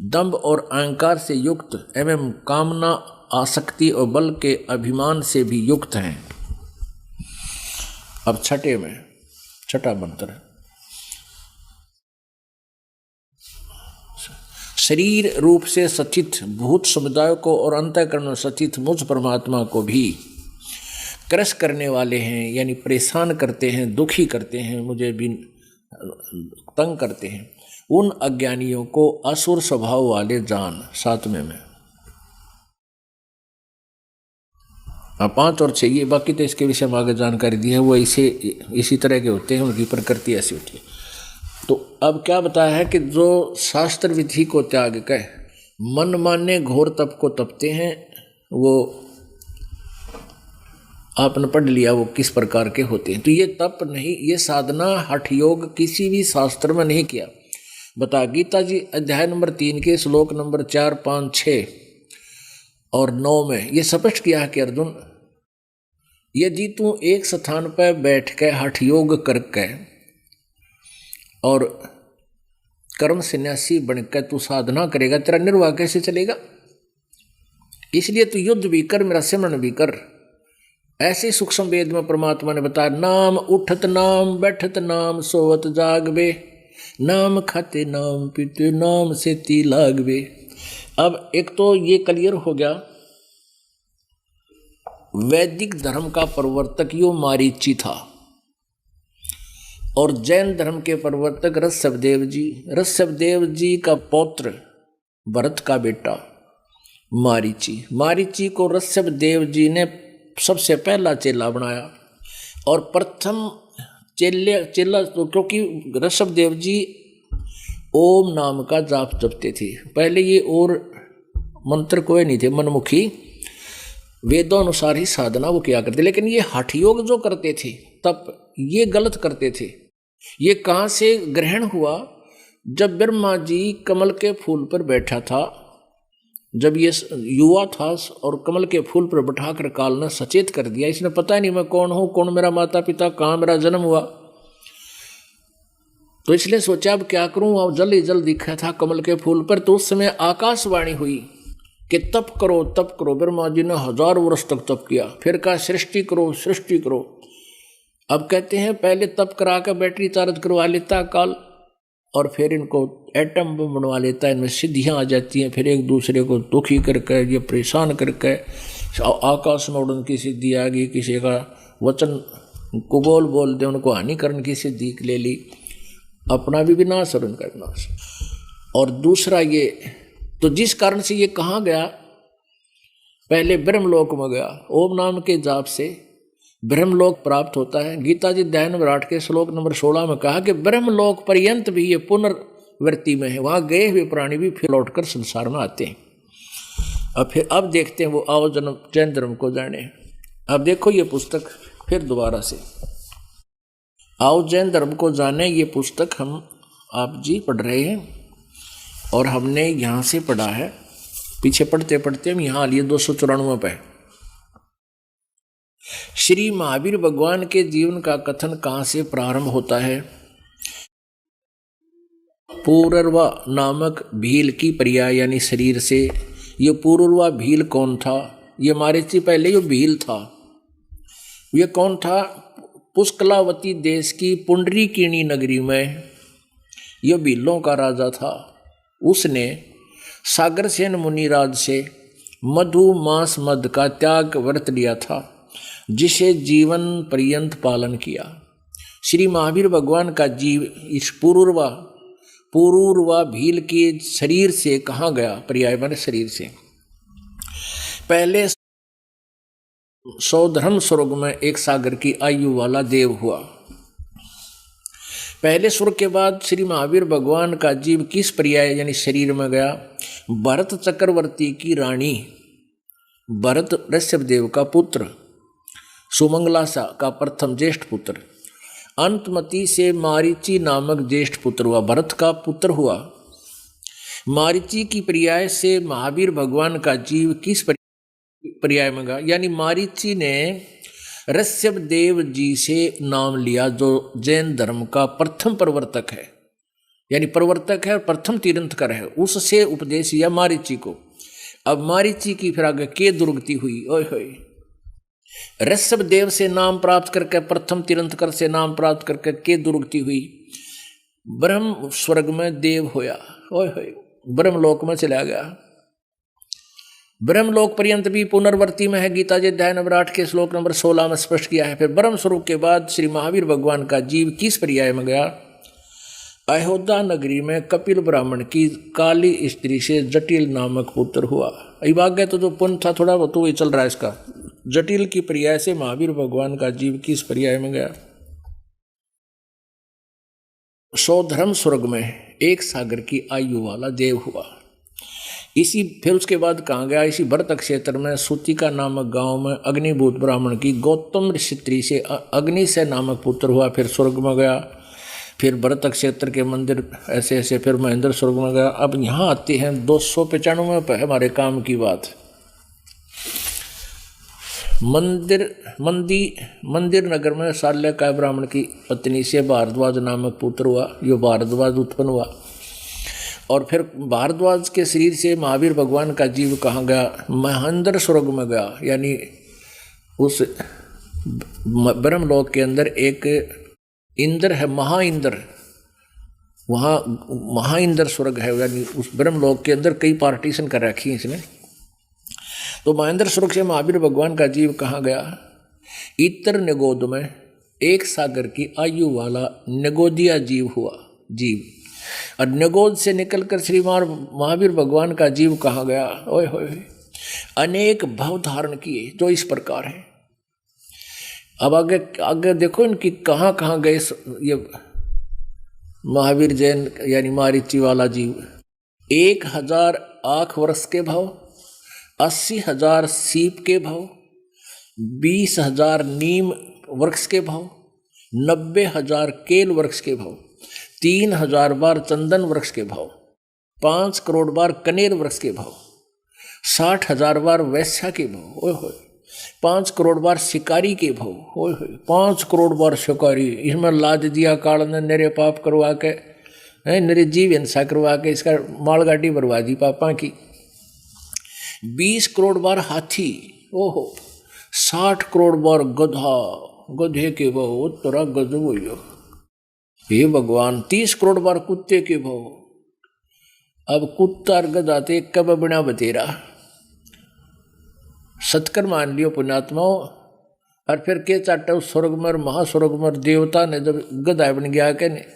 दंभ और अहंकार से युक्त एवं कामना, आसक्ति और बल के अभिमान से भी युक्त हैं। अब छठा मंत्र, शरीर रूप से सचित भूत समुदाय को और अंतःकरण में सचित मुझ परमात्मा को भी क्रश करने वाले हैं, यानी परेशान करते हैं, दुखी करते हैं, मुझे भी तंग करते हैं। उन अज्ञानियों को असुर स्वभाव वाले जान। 7वें में 5 और 6, ये बाकी तो इसके विषय में आगे जानकारी दी है, वो इसी तरह के होते हैं, उनकी प्रकृति ऐसी होती है। तो अब क्या बताया है कि जो शास्त्र विधि को त्याग कर मन माने घोर तप को तपते हैं, वो आपने पढ़ लिया वो किस प्रकार के होते हैं। तो ये तप नहीं, ये साधना हठ योग किसी भी शास्त्र में नहीं किया। बता गीता जी अध्याय नंबर 3 के श्लोक नंबर 4, 5, 6 और 9 में ये स्पष्ट किया है कि अर्जुन, यदि तू एक स्थान पर बैठ कर हठ योग करके और कर्म सन्यासी बनकर तू साधना करेगा, तेरा निर्वाह कैसे चलेगा? इसलिए तू युद्ध भी कर, मेरा सिमरन भी कर। ऐसे सूक्ष्म वेद में परमात्मा ने बताया, नाम उठत नाम बैठत नाम सोवत जागबे, नाम खाते नाम पीते नाम से ती लागबे। अब एक तो ये क्लियर हो गया, वैदिक धर्म का प्रवर्तक यो मारीची था और जैन धर्म के प्रवर्तक ऋषभदेव जी। ऋषभदेव जी का पौत्र भरत का बेटा मारीची। मारीची को ऋषभदेव जी ने सबसे पहला चेला बनाया और प्रथम चेला तो, क्योंकि ऋषभदेव जी ओम नाम का जाप जपते थे। पहले ये और मंत्र कोई नहीं थे, मनमुखी वेदों अनुसार ही साधना वो किया करते, लेकिन ये हठ योग जो करते थे तब ये गलत करते थे। ये कहाँ से ग्रहण हुआ? जब ब्रह्मा जी कमल के फूल पर बैठा था, जब ये युवा था और कमल के फूल पर बैठाकर काल ने सचेत कर दिया, इसने पता नहीं मैं कौन हूँ, कौन मेरा माता पिता, कहाँ मेरा जन्म हुआ। तो इसलिए सोचा अब क्या करूँ, अब जल्द ही जल्द दिखा था कमल के फूल पर। तो उस समय आकाशवाणी हुई कि तप करो तप करो। ब्रह्मा जी ने 1000 वर्ष तक तप किया, फिर कहा सृष्टि करो सृष्टि करो। अब कहते हैं पहले तप करा कर बैटरी चार्ज करवा लेता काल, और फिर इनको एटम बम बनवा लेता है, इनमें सिद्धियाँ आ जाती हैं। फिर एक दूसरे को दुखी करके, ये परेशान करके, आकाश में उड़न की सिद्धि आ गई, किसी का वचन कुबोल बोल दे उनको हानिकरण की सिद्धि ले ली, अपना भी विनाश और उनका विनाश। और दूसरा ये, तो जिस कारण से ये कहाँ गया, पहले ब्रह्मलोक में गया। ओम नाम के जाप से ब्रह्मलोक प्राप्त होता है। गीता जी अध्याय नंबर 8 के श्लोक नंबर 16 में कहा कि ब्रह्मलोक पर्यंत भी ये पुनर्वृत्ति में है, वहाँ गए हुए प्राणी भी फिर लौटकर संसार में आते हैं। अब देखते हैं वो आओ जन्म जैन धर्म को जाने। अब देखो ये पुस्तक फिर दोबारा से, आओ जैन धर्म को जाने, ये पुस्तक हम आप जी पढ़ रहे हैं और हमने यहाँ से पढ़ा है। पीछे पढ़ते पढ़ते हम यहाँ लिए 294 पे। श्री महावीर भगवान के जीवन का कथन कहाँ से प्रारंभ होता है? पूर्वा नामक भील की पर्याय यानी शरीर से। ये पूर्वा भील कौन था? ये मारीची पहले ये भील था, ये कौन था? पुष्कलावती देश की पुंडरीकिणी नगरी में यह भीलों का राजा था। उसने सागरसेन मुनिराज से मधु मांस मद का त्याग व्रत लिया था, जिसे जीवन पर्यंत पालन किया। श्री महावीर भगवान का जीव इस पुरूरवा भील के शरीर से कहाँ गया? पर्याय माने शरीर से। पहले सौधर्म स्वर्ग में एक सागर की आयु वाला देव हुआ। पहले स्वर्ग के बाद श्री महावीर भगवान का जीव किस पर्याय यानी शरीर में गया? भरत चक्रवर्ती की रानी, भरत ऋषभदेव का पुत्र, सुमंगलासा का प्रथम ज्येष्ठ पुत्र, अंतमती से मारीची नामक ज्येष्ठ पुत्र हुआ। भरत का पुत्र हुआ। मारीची की पर्याय से महावीर भगवान का जीव किस पर्याय में गया? यानी मारीची ने ऋषभदेव जी से नाम लिया, जो जैन धर्म का प्रथम प्रवर्तक है, यानी प्रवर्तक है और प्रथम तीर्थंकर है। उससे उपदेश दिया मारीची को। अब मारीची की फिर आगे के दुर्गति हुई। ओए होए, ऋषभदेव से नाम प्राप्त करके, प्रथम तीर्थंकर से नाम प्राप्त करके के दुर्गति हुई। ब्रह्म स्वर्ग में देव होया। ओए होए, ब्रह्मलोक में चला गया। ब्रह्मलोक पर्यंत भी पुनर्वर्ती में है। गीता जी अध्याय नंबर 8 के श्लोक नंबर 16 में स्पष्ट किया है। फिर ब्रह्म स्वरूप के बाद श्री महावीर भगवान का जीव किस पर्याय में गया? अयोध्या नगरी में कपिल ब्राह्मण की काली स्त्री से जटिल नामक पुत्र हुआ। अब आगे तो जो पुण्य था थोड़ा वो तो वही चल रहा है इसका। जटिल की पर्याय से महावीर भगवान का जीव किस पर्याय में गया? सौधर्म स्वर्ग में एक सागर की आयु वाला देव हुआ। इसी फिर उसके बाद कहाँ गया? इसी भरत क्षेत्र में सूतिका नामक गांव में अग्निभूत ब्राह्मण की गौतम ऋषि से अग्नि से नामक पुत्र हुआ। फिर स्वर्ग में गया। फिर भरत क्षेत्र के मंदिर ऐसे ऐसे फिर महेंद्र स्वर्ग में गया। अब यहाँ आते हैं 295 पे हमारे काम की बात। मंदिर नगर में शाल्यकाय ब्राह्मण की पत्नी से भारद्वाज नामक पुत्र हुआ। यो भारद्वाज उत्पन्न हुआ। और फिर भारद्वाज के शरीर से महावीर भगवान का जीव कहाँ गया? महेंद्र स्वर्ग में गया। यानी उस ब्रह्मलोक के अंदर एक इंद्र है, महाइंद्र, वहाँ महाइंद्र स्वर्ग है। यानी उस ब्रह्मलोक के अंदर कई पार्टीशन कर रखी है इसने। तो महेंद्र स्वर्ग से महावीर भगवान का जीव कहाँ गया? इतर निगोद में एक सागर की आयु वाला निगोदिया जीव हुआ। जीव और निगोद से निकलकर श्री महावीर भगवान का जीव कहाँ गया? ओए होए, अनेक भाव धारण किए जो इस प्रकार है। अब आगे देखो इनकी कहाँ कहाँ गए ये महावीर जैन यानी मारीची वाला जीव। 1000 आँख वर्ष के भाव, 80,000 सीप के भाव, 20,000 नीम वृक्ष के भाव, 90,000 केल वृक्ष के भाव, 3,000 बार चंदन वृक्ष के भाव, 5 करोड़ बार कनेर वृक्ष के भाव, 60,000 बार वैश्या के भाव, ओए होए, 5 करोड़ बार शिकारी के भाव, ओए होए, 5 करोड़ बार शिकारी। इसमें लाद दिया काल ने मेरे पाप करवा के, मेरे जीव हिंसा करवा के इसका मालगाड़ी बरवा दी पापा की। 20 करोड़ बार हाथी, ओहो, 60 करोड़ बार गधा, गधे के भाव, तोरा गजब हो। हे भगवान, 30 करोड़ बार कुत्ते के भाव। अब कुत्ता और गधा ते कब बना बतेरा। सत्कर मान लियो पुण्यात्माओं। और फिर के चाटा उस स्वर्गमर महास्वर्गमर देवता ने जब गधा बन गया के ने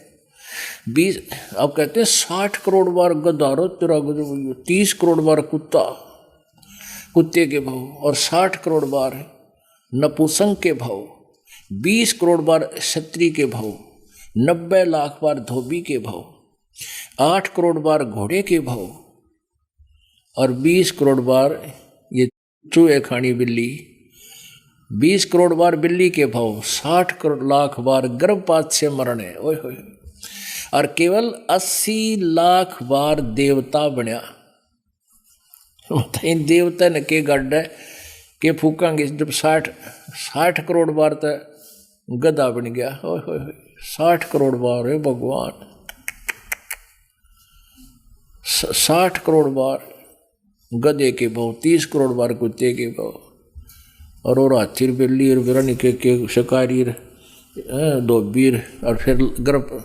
20 अब कहते हैं 60 करोड़ बार गधा रो तेरा गजब, 30 करोड़ बार कुत्ता, कुत्ते के भाव, और 60 करोड़ बार नपुंसक के भाव, 20 करोड़ बार क्षत्रिय के भाव, 90 लाख बार धोबी के भाव, 8 करोड़ बार घोड़े के भाव, और 20 करोड़ बार ये चूहे खानी बिल्ली, 20 करोड़ बार बिल्ली के भाव, 60 करोड़ लाख बार गर्भपात से मरने, ओए होए, और केवल 80 लाख बार देवता बनया। इन देवता ने के गड्ढ के फूकांगे जब 60 करोड़ बार तो गधा बन गया। ओए होए, 60 करोड़ बार है भगवान, 60 करोड़ बार गधे के भाव, 30 करोड़ बार कुत्ते के भाव, और हाथी बिल्ली और बिरनी के शिकारी धोबीर और फिर गर्भ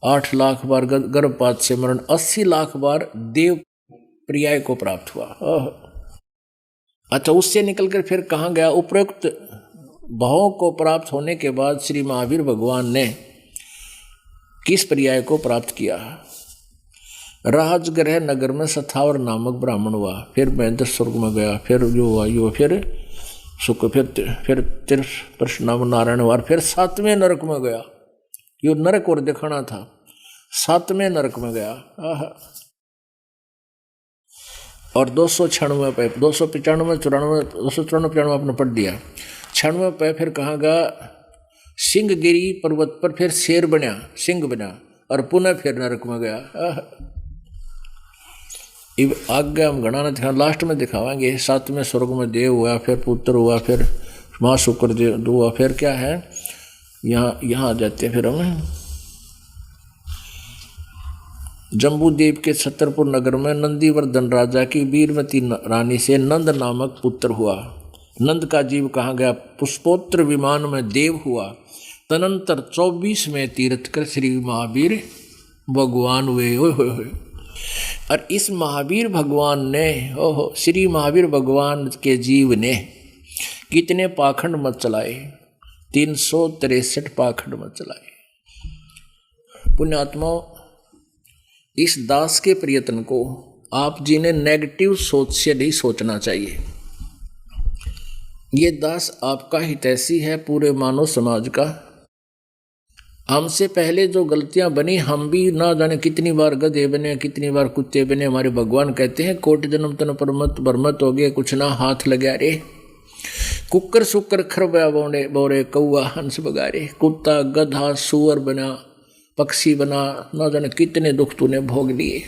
8 लाख बार गर्भपात से मरण, 80 लाख बार देव पर्याय को प्राप्त हुआ। अच्छा, उससे निकलकर फिर कहाँ गया? उपरोक्त भावों को प्राप्त होने के बाद श्री महावीर भगवान ने किस पर्याय को प्राप्त किया? राजगृह नगर में सथावर नामक ब्राह्मण हुआ, फिर महेंद्र स्वर्ग में गया, फिर जो हुआ यो, फिर सुख, फिर परशुराम नारायण हुआ, फिर 7वें नरक में गया। यो नरक और दिखाना था, 7वें नरक में गया। और 296 पे 295 94 294 आपने पढ़ दिया। 96 पे फिर कहाँ गया? सिंहगिरी पर्वत पर फिर शेर बना, सिंह बना, और पुनः फिर नरक में गया। आगे हम घना न दिखा, लास्ट में दिखावाएंगे। 7वें स्वर्ग में देव हुआ, फिर पुत्र हुआ, फिर माँ शुक्र देव हुआ, फिर क्या है यहाँ आ जाते हैं। फिर हम जम्बूदेव के छतरपुर नगर में नंदीवर्धन राजा की वीरवती रानी से नंद नामक पुत्र हुआ। नंद का जीव कहाँ गया? पुष्पोत्र विमान में देव हुआ। तदनंतर 24वें तीर्थ कर श्री महावीर भगवान हुए। और इस महावीर भगवान ने श्री महावीर भगवान के जीव ने कितने पाखंड मत चलाए? 363 पाखंड मत चलाए। पुण्यात्माओं, इस दास के प्रयत्न को आप जी ने नेगेटिव सोच से नहीं सोचना चाहिए। ये दास आपका हितैषी है, पूरे मानव समाज का। हमसे पहले जो गलतियां बनी, हम भी ना जाने कितनी बार गधे बने, कितनी बार कुत्ते बने। हमारे भगवान कहते हैं कोटि जन्म तन परमत बरमत हो गए, कुछ ना हाथ लगा रे। कुकर सुकर खरबा बोने बोरे, कौआ हंस बगारे, कुत्ता गधा सुअर बना, पक्षी बना, ना जाने कितने दुख तूने भोग लिए।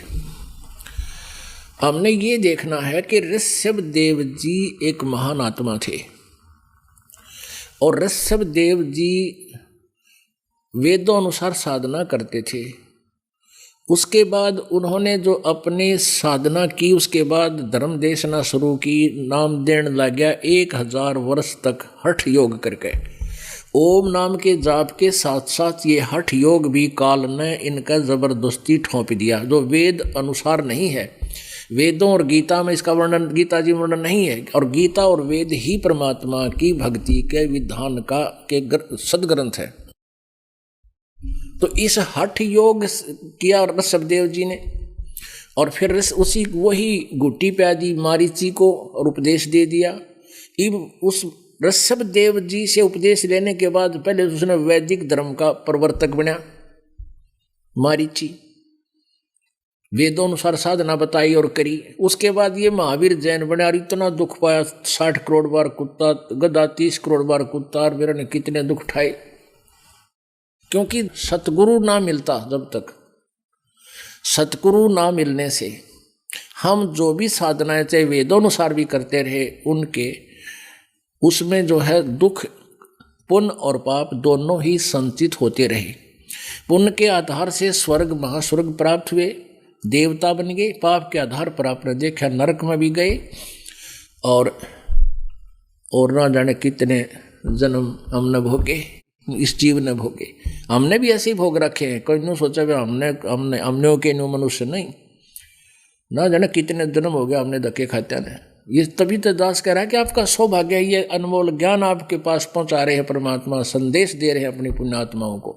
हमने ये देखना है कि ऋषभ देव जी एक महान आत्मा थे, और ऋषभ देव जी वेदों अनुसार साधना करते थे। उसके बाद उन्होंने जो अपनी साधना की, उसके बाद धर्म देशना शुरू की, नाम देने लग गया। 1000 वर्ष तक हठ योग करके, ओम नाम के जाप के साथ साथ ये हठ योग भी काल ने इनका जबरदस्ती ठोंप दिया, जो वेद अनुसार नहीं है। वेदों और गीता में इसका वर्णन, गीता जी वर्णन नहीं है। और गीता और वेद ही परमात्मा की भक्ति के विधान का के सदग्रंथ है। तो इस हठ योग किया ऋषभदेव जी ने, और फिर उसी वही घुट्टी पे आदि मारीची को और उपदेश दे दिया। उस ऋषभदेव जी से उपदेश लेने के बाद पहले उसने वैदिक धर्म का प्रवर्तक बना मारीची, वेदों अनुसार साधना बताई और करी। उसके बाद ये महावीर जैन बने, और इतना दुख पाया। 60 करोड़ बार कुत्ता गधा, 30 करोड़ बार कुत्ता, और वीर ने कितने दुख उठाए। क्योंकि सतगुरु ना मिलता, जब तक सतगुरु ना मिलने से हम जो भी साधनाएं चाहे वेदों अनुसार भी करते रहे, उनके उसमें जो है दुख, पुण्य और पाप दोनों ही संचित होते रहे। पुण्य के आधार से स्वर्ग महास्वर्ग प्राप्त हुए, देवता बन गए। पाप के आधार पर आपने देखा नरक में भी गए, और ना जाने कितने जन्म हमने भोगे, इस जीव ने भोगे। हमने भी ऐसे ही भोग रखे हैं। कोई नहीं सोचा भी हमने के नो मनुष्य नहीं, ना जाने कितने जन्म हो गया हमने धक्के खाते ने। ये तभी तो दास कह रहा है कि आपका सौभाग्य है, ये अनमोल ज्ञान आपके पास पहुंचा रहे हैं परमात्मा, संदेश दे रहे हैं अपनी पुण्यात्माओं को।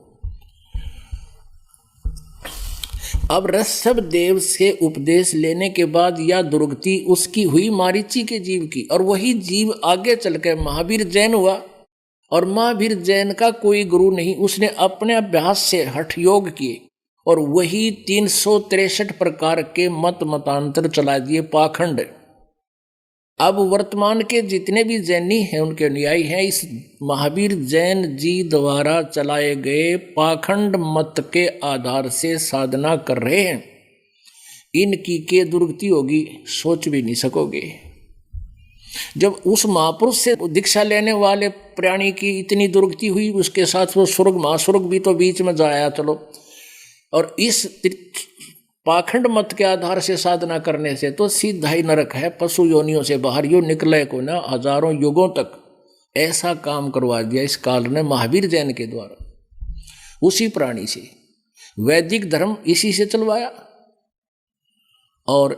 अब ऋषभ देव से उपदेश लेने के बाद यह दुर्गति उसकी हुई मारीची के जीव की, और वही जीव आगे चल के महावीर जैन हुआ। और महावीर जैन का कोई गुरु नहीं, उसने अपने अभ्यास से हठ योग किए, और वही 363 प्रकार के मतांतर चला दिए, पाखंड। अब वर्तमान के जितने भी जैनी हैं, उनके अनुयायी हैं, इस महावीर जैन जी द्वारा चलाए गए पाखंड मत के आधार से साधना कर रहे हैं। इनकी के दुर्गति होगी सोच भी नहीं सकोगे। जब उस महापुरुष से दीक्षा लेने वाले प्राणी की इतनी दुर्गति हुई, उसके साथ वो स्वर्ग महास्वर्ग भी तो बीच में जाया। चलो, और इस पाखंड मत के आधार से साधना करने से तो सीधा ही नरक है। पशु योनियों से बाहर यो निकले को ना हजारों युगों तक ऐसा काम करवा दिया इस काल ने महावीर जैन के द्वारा, उसी प्राणी से। वैदिक धर्म इसी से चलवाया और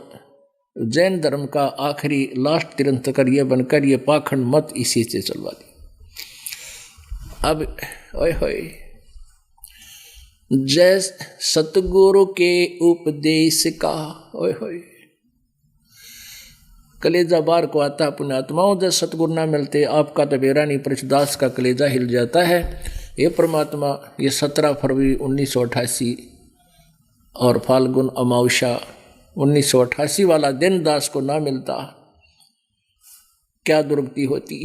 जैन धर्म का आखिरी लास्ट तीर्थंकर ये बनकर ये पाखंड मत इसी से चलवा दिया। अब ओए होए, जय सतगुरु के उपदेश का, ओए होए, कलेजा बार को आता पुण्यात्माओं, जब सतगुरु ना मिलते आपका तो बेरा नहीं, पृथ्वीदास का कलेजा हिल जाता है। ये परमात्मा, ये 17 फरवरी 1988 और फाल्गुन अमावस्या 1988 वाला दिन दास को ना मिलता, क्या दुर्गति होती।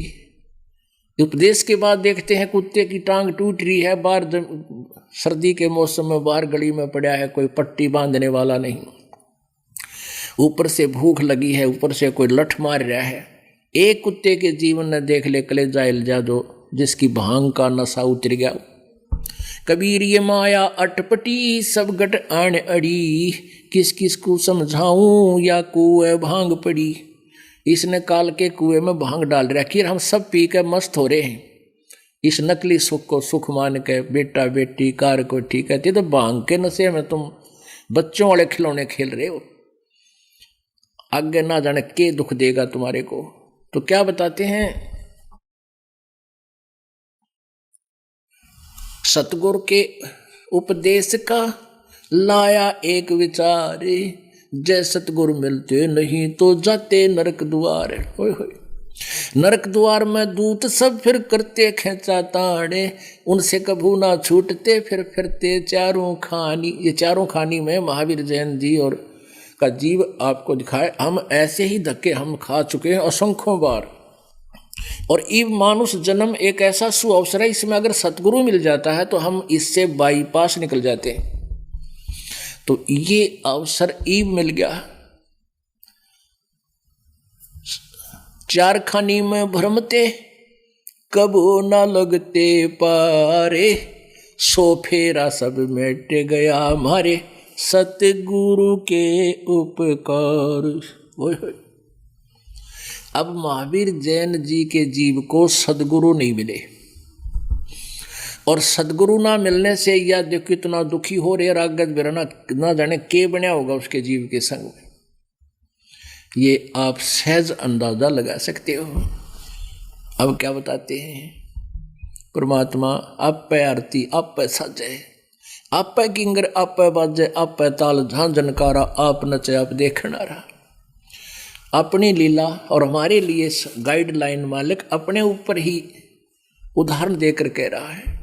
उपदेश के बाद देखते हैं कुत्ते की टांग टूट रही है, बाहर सर्दी के मौसम में बाहर गली में पड़ा है, कोई पट्टी बांधने वाला नहीं, ऊपर से भूख लगी है, ऊपर से कोई लठ मार रहा है। एक कुत्ते के जीवन ने देख ले कलेजा हिल दो, जिसकी भांग का नशा उतर गया। कबीर ये माया अटपटी सब गट आन अड़ी, किस किस को समझाऊं या कुएं भांग पड़ी। इसने काल के कुएं में भांग डाल रखी, हम सब पी के मस्त हो रहे हैं। इस नकली सुख को सुख मान के बेटा बेटी कार को ठीक कहती, तो भांग के नशे में तुम बच्चों वाले खिलौने खेल रहे हो, आगे ना जाने के दुख देगा तुम्हारे को। तो क्या बताते हैं, सतगुरु के उपदेश का लाया एक विचार, जय सतगुरु मिलते नहीं तो जाते नरक द्वार। होय होय, नरक द्वार में दूत सब फिर करते खेचा ताड़े, उनसे कभू ना छूटते फिर फिरते चारों खानी। ये चारों खानी में महावीर जैन जी और का जीव आपको दिखाए। हम ऐसे ही धक्के हम खा चुके हैं असंख्यों बार, और ये मानुष जन्म एक ऐसा सुअवसर है, इसमें अगर सतगुरु मिल जाता है तो हम इससे बाईपास निकल जाते हैं। तो ये अवसर ईब मिल गया। चार खानी में भ्रमते कबो ना लगते पारे, सो फेरा सब मिट गया हमारे सतगुरु के उपकार। ओए होए, अब महावीर जैन जी के जीव को सदगुरु नहीं मिले, और सदगुरु ना मिलने से या देखो कितना दुखी हो रहे, रागत बिरना ना जाने के बना होगा उसके जीव के संग में। ये आप सहज अंदाजा लगा सकते हो। अब क्या बताते हैं, परमात्मा आप पे आरती, आप पे साजे, आप पे किंगर, आप पे बाजे, आप पे ताल, झां जनकारा, आप नचे आप देखना रहा। अपनी लीला और हमारे लिए गाइडलाइन मालिक अपने ऊपर ही उदाहरण देकर कह रहा है,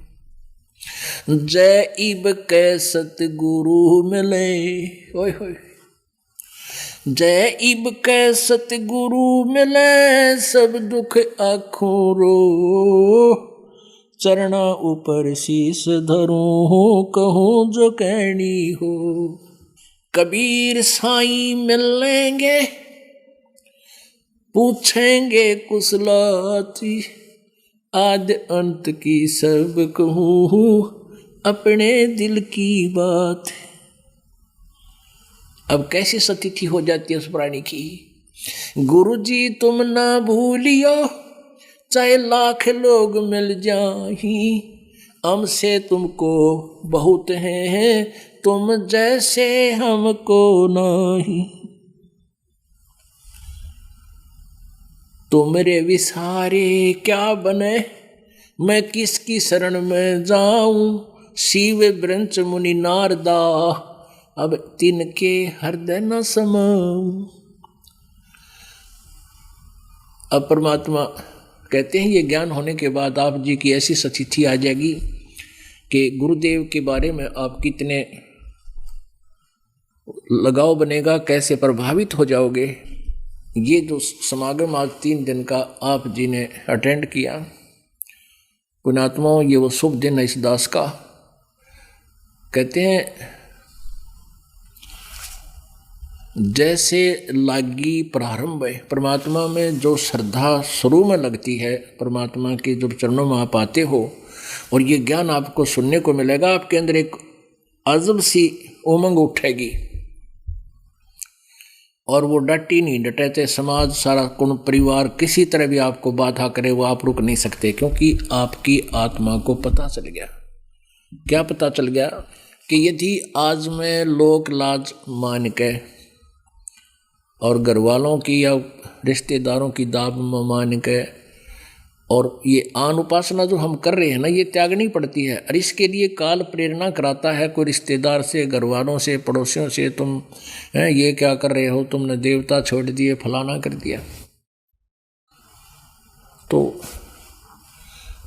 जय इब के सतगुरु मिले। ओए होए, जय इब के सतगुरु मिले, सब दुख आँखों रो, चरना ऊपर शीस धरूं, कहूँ जो कहनी हो। कबीर साईं मिलेंगे पूछेंगे कुशलाती, आद अंत की सब कहूँ अपने दिल की बात। अब कैसी सतिथि हो जाती है उस प्राणी की। गुरुजी तुम ना भूलियो, चाहे लाख लोग मिल जाही, हमसे तुमको बहुत हैं, तुम जैसे हमको नहीं। तुमरे विसारे क्या बने, मैं किसकी शरण में जाऊं, शिव ब्रंच मुनि नारदा, अब तिनके हृदय न समाऊं। अब परमात्मा कहते हैं ये ज्ञान होने के बाद आप जी की ऐसी सतिथि आ जाएगी कि गुरुदेव के बारे में आप कितने लगाव बनेगा, कैसे प्रभावित हो जाओगे। ये जो समागम आज 3 दिन का आप जी ने अटेंड किया, पुण्यात्माओं ये वो शुभ दिन है इस दास का। कहते हैं जैसे लागी प्रारंभ है, परमात्मा में जो श्रद्धा शुरू में लगती है, परमात्मा के जब चरणों में आप आते हो और ये ज्ञान आपको सुनने को मिलेगा, आपके अंदर एक अजब सी उमंग उठेगी। और वो डटी नहीं डटे थे, समाज सारा कुण परिवार किसी तरह भी आपको बाधा करे वो आप रुक नहीं सकते, क्योंकि आपकी आत्मा को पता चल गया। क्या पता चल गया कि यदि आज मैं लोक लाज मान के और घर वालों की या रिश्तेदारों की दाब में मान के और ये आन उपासना जो हम कर रहे हैं ना, ये त्यागनी पड़ती है। और इसके लिए काल प्रेरणा कराता है कोई रिश्तेदार से, घर वालों से, पड़ोसियों से, तुम ये क्या कर रहे हो, तुमने देवता छोड़ दिए, फलाना कर दिया। तो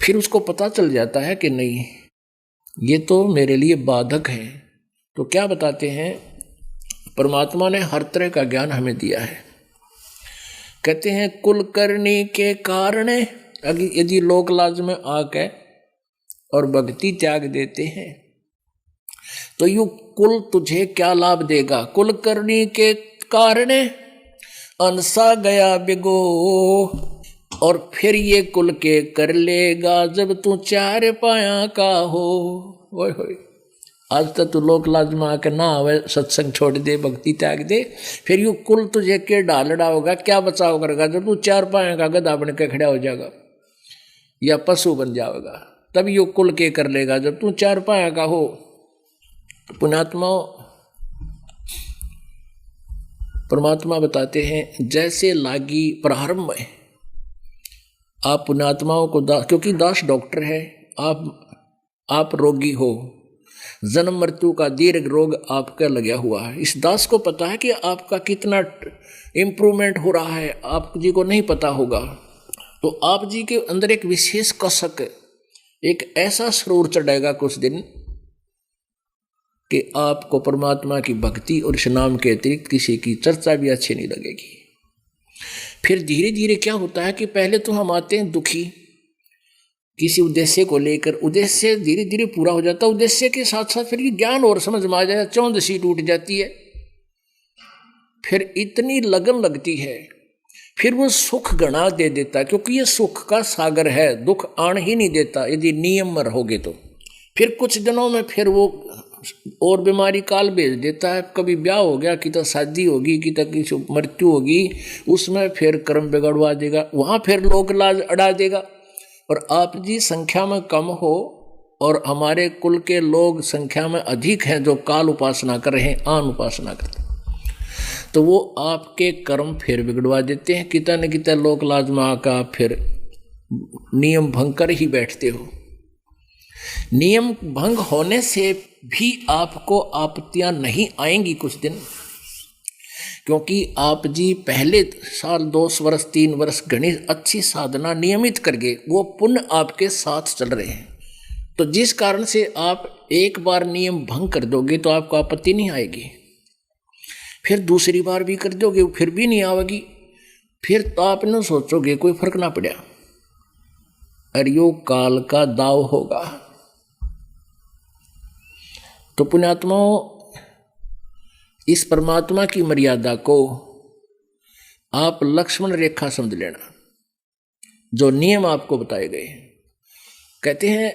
फिर उसको पता चल जाता है कि नहीं, ये तो मेरे लिए बाधक है। तो क्या बताते हैं, परमात्मा ने हर तरह का ज्ञान हमें दिया है। कहते हैं कुलकर्णी के कारण यदि लोक लाज में आके और भक्ति त्याग देते हैं तो यू कुल तुझे क्या लाभ देगा। कुलकर्णी के कारण अनसा गया बिगो, और फिर ये कुल के कर लेगा जब तू चार पाया का हो। ओए होए, आज तक तू लोक लाज में आके ना आवे, सत्संग छोड़ दे, भक्ति त्याग दे, फिर यू कुल तुझे के डालड़ा होगा, क्या बचाव करेगा जब तू चार पाया का गधा बन के खड़ा हो जाएगा या पशु बन जाएगा, तब यो कुल के कर लेगा जब तू चार पाया का हो। तो पुण्यात्माओं, परमात्मा बताते हैं जैसे लागी प्रारंभ में आप पुण्यात्माओं को क्योंकि दास डॉक्टर है, आप रोगी हो, जन्म मृत्यु का दीर्घ रोग आपका लगा हुआ है। इस दास को पता है कि आपका कितना इम्प्रूवमेंट हो रहा है, आप जी को नहीं पता होगा। तो आप जी के अंदर एक विशेष कसक, एक ऐसा सुरूर चढ़ेगा कुछ दिन कि आपको परमात्मा की भक्ति और इस नाम के अतिरिक्त किसी की चर्चा भी अच्छी नहीं लगेगी। फिर धीरे धीरे क्या होता है कि पहले तो हम आते हैं दुखी किसी उद्देश्य को लेकर, उद्देश्य धीरे धीरे पूरा हो जाता है, उद्देश्य के साथ साथ फिर ज्ञान और समझ में आ जाए, चौंधसी टूट जाती है, फिर इतनी लगन लगती है, फिर वो सुख गणा दे देता, क्योंकि ये सुख का सागर है, दुख आन ही नहीं देता यदि नियम में रहोगे तो। फिर कुछ दिनों में फिर वो और बीमारी काल भेज देता है, कभी ब्याह हो गया, कि तो शादी होगी, कि तो किसी मृत्यु होगी, उसमें फिर कर्म बिगड़वा देगा, वहाँ फिर लोक लाज अड़ा देगा। और आप जी संख्या में कम हो और हमारे कुल के लोग संख्या में अधिक हैं जो काल उपासना कर रहे हैं, आन उपासना करते हैं, तो वो आपके कर्म फिर बिगड़वा देते हैं। कितना न कितना लोक लाज में आकर आप फिर नियम भंग कर ही बैठते हो। नियम भंग होने से भी आपको आपत्तियां नहीं आएंगी कुछ दिन, क्योंकि आप जी पहले साल 2 वर्ष 3 वर्ष घनी अच्छी साधना नियमित करके वो पुण्य आपके साथ चल रहे हैं। तो जिस कारण से आप एक बार नियम भंग कर दोगे तो आपको आपत्ति नहीं आएगी, फिर दूसरी बार भी कर दोगे फिर भी नहीं आएगी, फिर तो आप न सोचोगे कोई फर्क ना पड़ा, अरे यो काल का दाव होगा। तो पुण्यात्माओं, इस परमात्मा की मर्यादा को आप लक्ष्मण रेखा समझ लेना, जो नियम आपको बताए गए। कहते हैं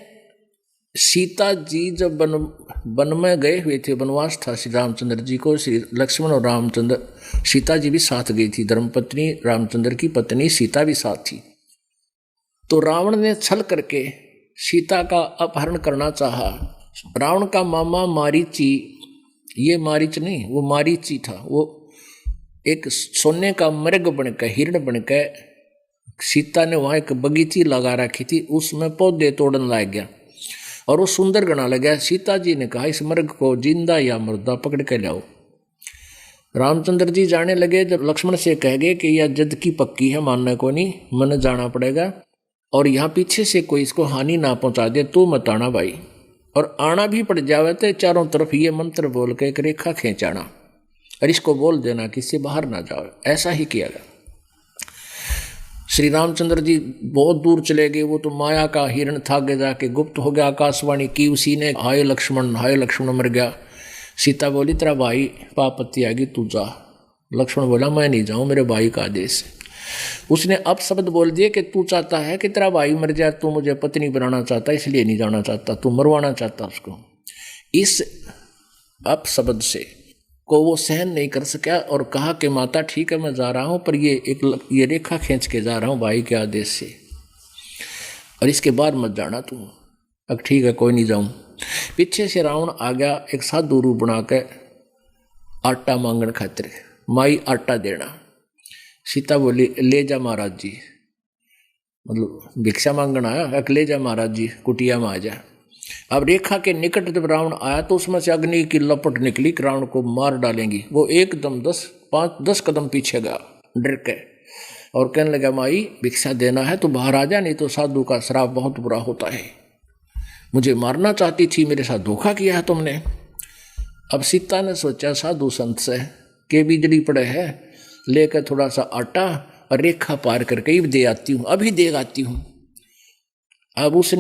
सीता जी जब वन में गए हुए थे, वनवास था श्री रामचंद्र जी को, श्री लक्ष्मण और रामचंद्र, सीता जी भी साथ गई थी, धर्मपत्नी रामचंद्र की पत्नी सीता भी साथ थी। तो रावण ने छल करके सीता का अपहरण करना चाहा। रावण का मामा मारीची, ये मारीच नहीं, वो मारीची था, वो एक सोने का मृग बनकर, हिरण बनकर, सीता ने वहाँ एक बगीची लगा रखी थी, उसमें पौधे तोड़ने लग गया और वो सुंदर गणा लगा। सीता जी ने कहा इस मृग को जिंदा या मुर्दा पकड़ के लाओ। रामचंद्र जी जाने लगे, जब लक्ष्मण से कह गए कि यह जद की पक्की है, मानने को नहीं, मन जाना पड़ेगा, और यहाँ पीछे से कोई इसको हानि ना पहुँचा दे तो मत आना भाई, और आना भी पड़ जावे तो चारों तरफ ये मंत्र बोल के एक रेखा खींचाना और इसको बोल देना कि इससे बाहर ना जाओ। ऐसा ही किया गया। श्री रामचंद्र जी बहुत दूर चले गए, वो तो माया का हिरण था, आगे जाके गुप्त हो गया, आकाशवाणी की उसी ने, हाय लक्ष्मण, हाय लक्ष्मण, मर गया। सीता बोली तेरा भाई पापत्ति आएगी, तू जा। लक्ष्मण बोला मैं नहीं जाऊँ, मेरे भाई का आदेश है। उसने अब शब्द बोल दिए कि तू चाहता है कि तेरा भाई मर जाए, तू मुझे पत्नी बनाना चाहता, इसलिए नहीं जाना चाहता, तू मरवाना चाहता उसको। इस अब शब्द से को वो सहन नहीं कर सका और कहा कि माता ठीक है मैं जा रहा हूँ, पर ये रेखा खींच के जा रहा हूँ भाई के आदेश से, और इसके बाद मत जाना तू। अब ठीक है कोई नहीं जाऊँ। पीछे से रावण आ गया एक साधु रूप बना के आटा मांगण खातिर, माई आटा देना। सीता बोली ले जा महाराज जी, मतलब भिक्षा मांगण आया, ले जा महाराज जी कुटिया में आ जा। अब रेखा के निकट जब रावण आया तो उसमें से अग्नि की लपट निकली कि रावण को मार डालेंगी। वो एकदम 10 कदम पीछे गया डर के, और कहने लगा माई भिक्षा देना है तो बाहर आ जा, नहीं तो साधु का श्राप बहुत बुरा होता है। मुझे मारना चाहती थी, मेरे साथ धोखा किया है तुमने। अब सीता ने सोचा साधु संत से के बिजली पड़े है, लेकर थोड़ा सा आटा और रेखा पार करके ही दे आती हूँ, अभी दे आती हूँ। अब उसने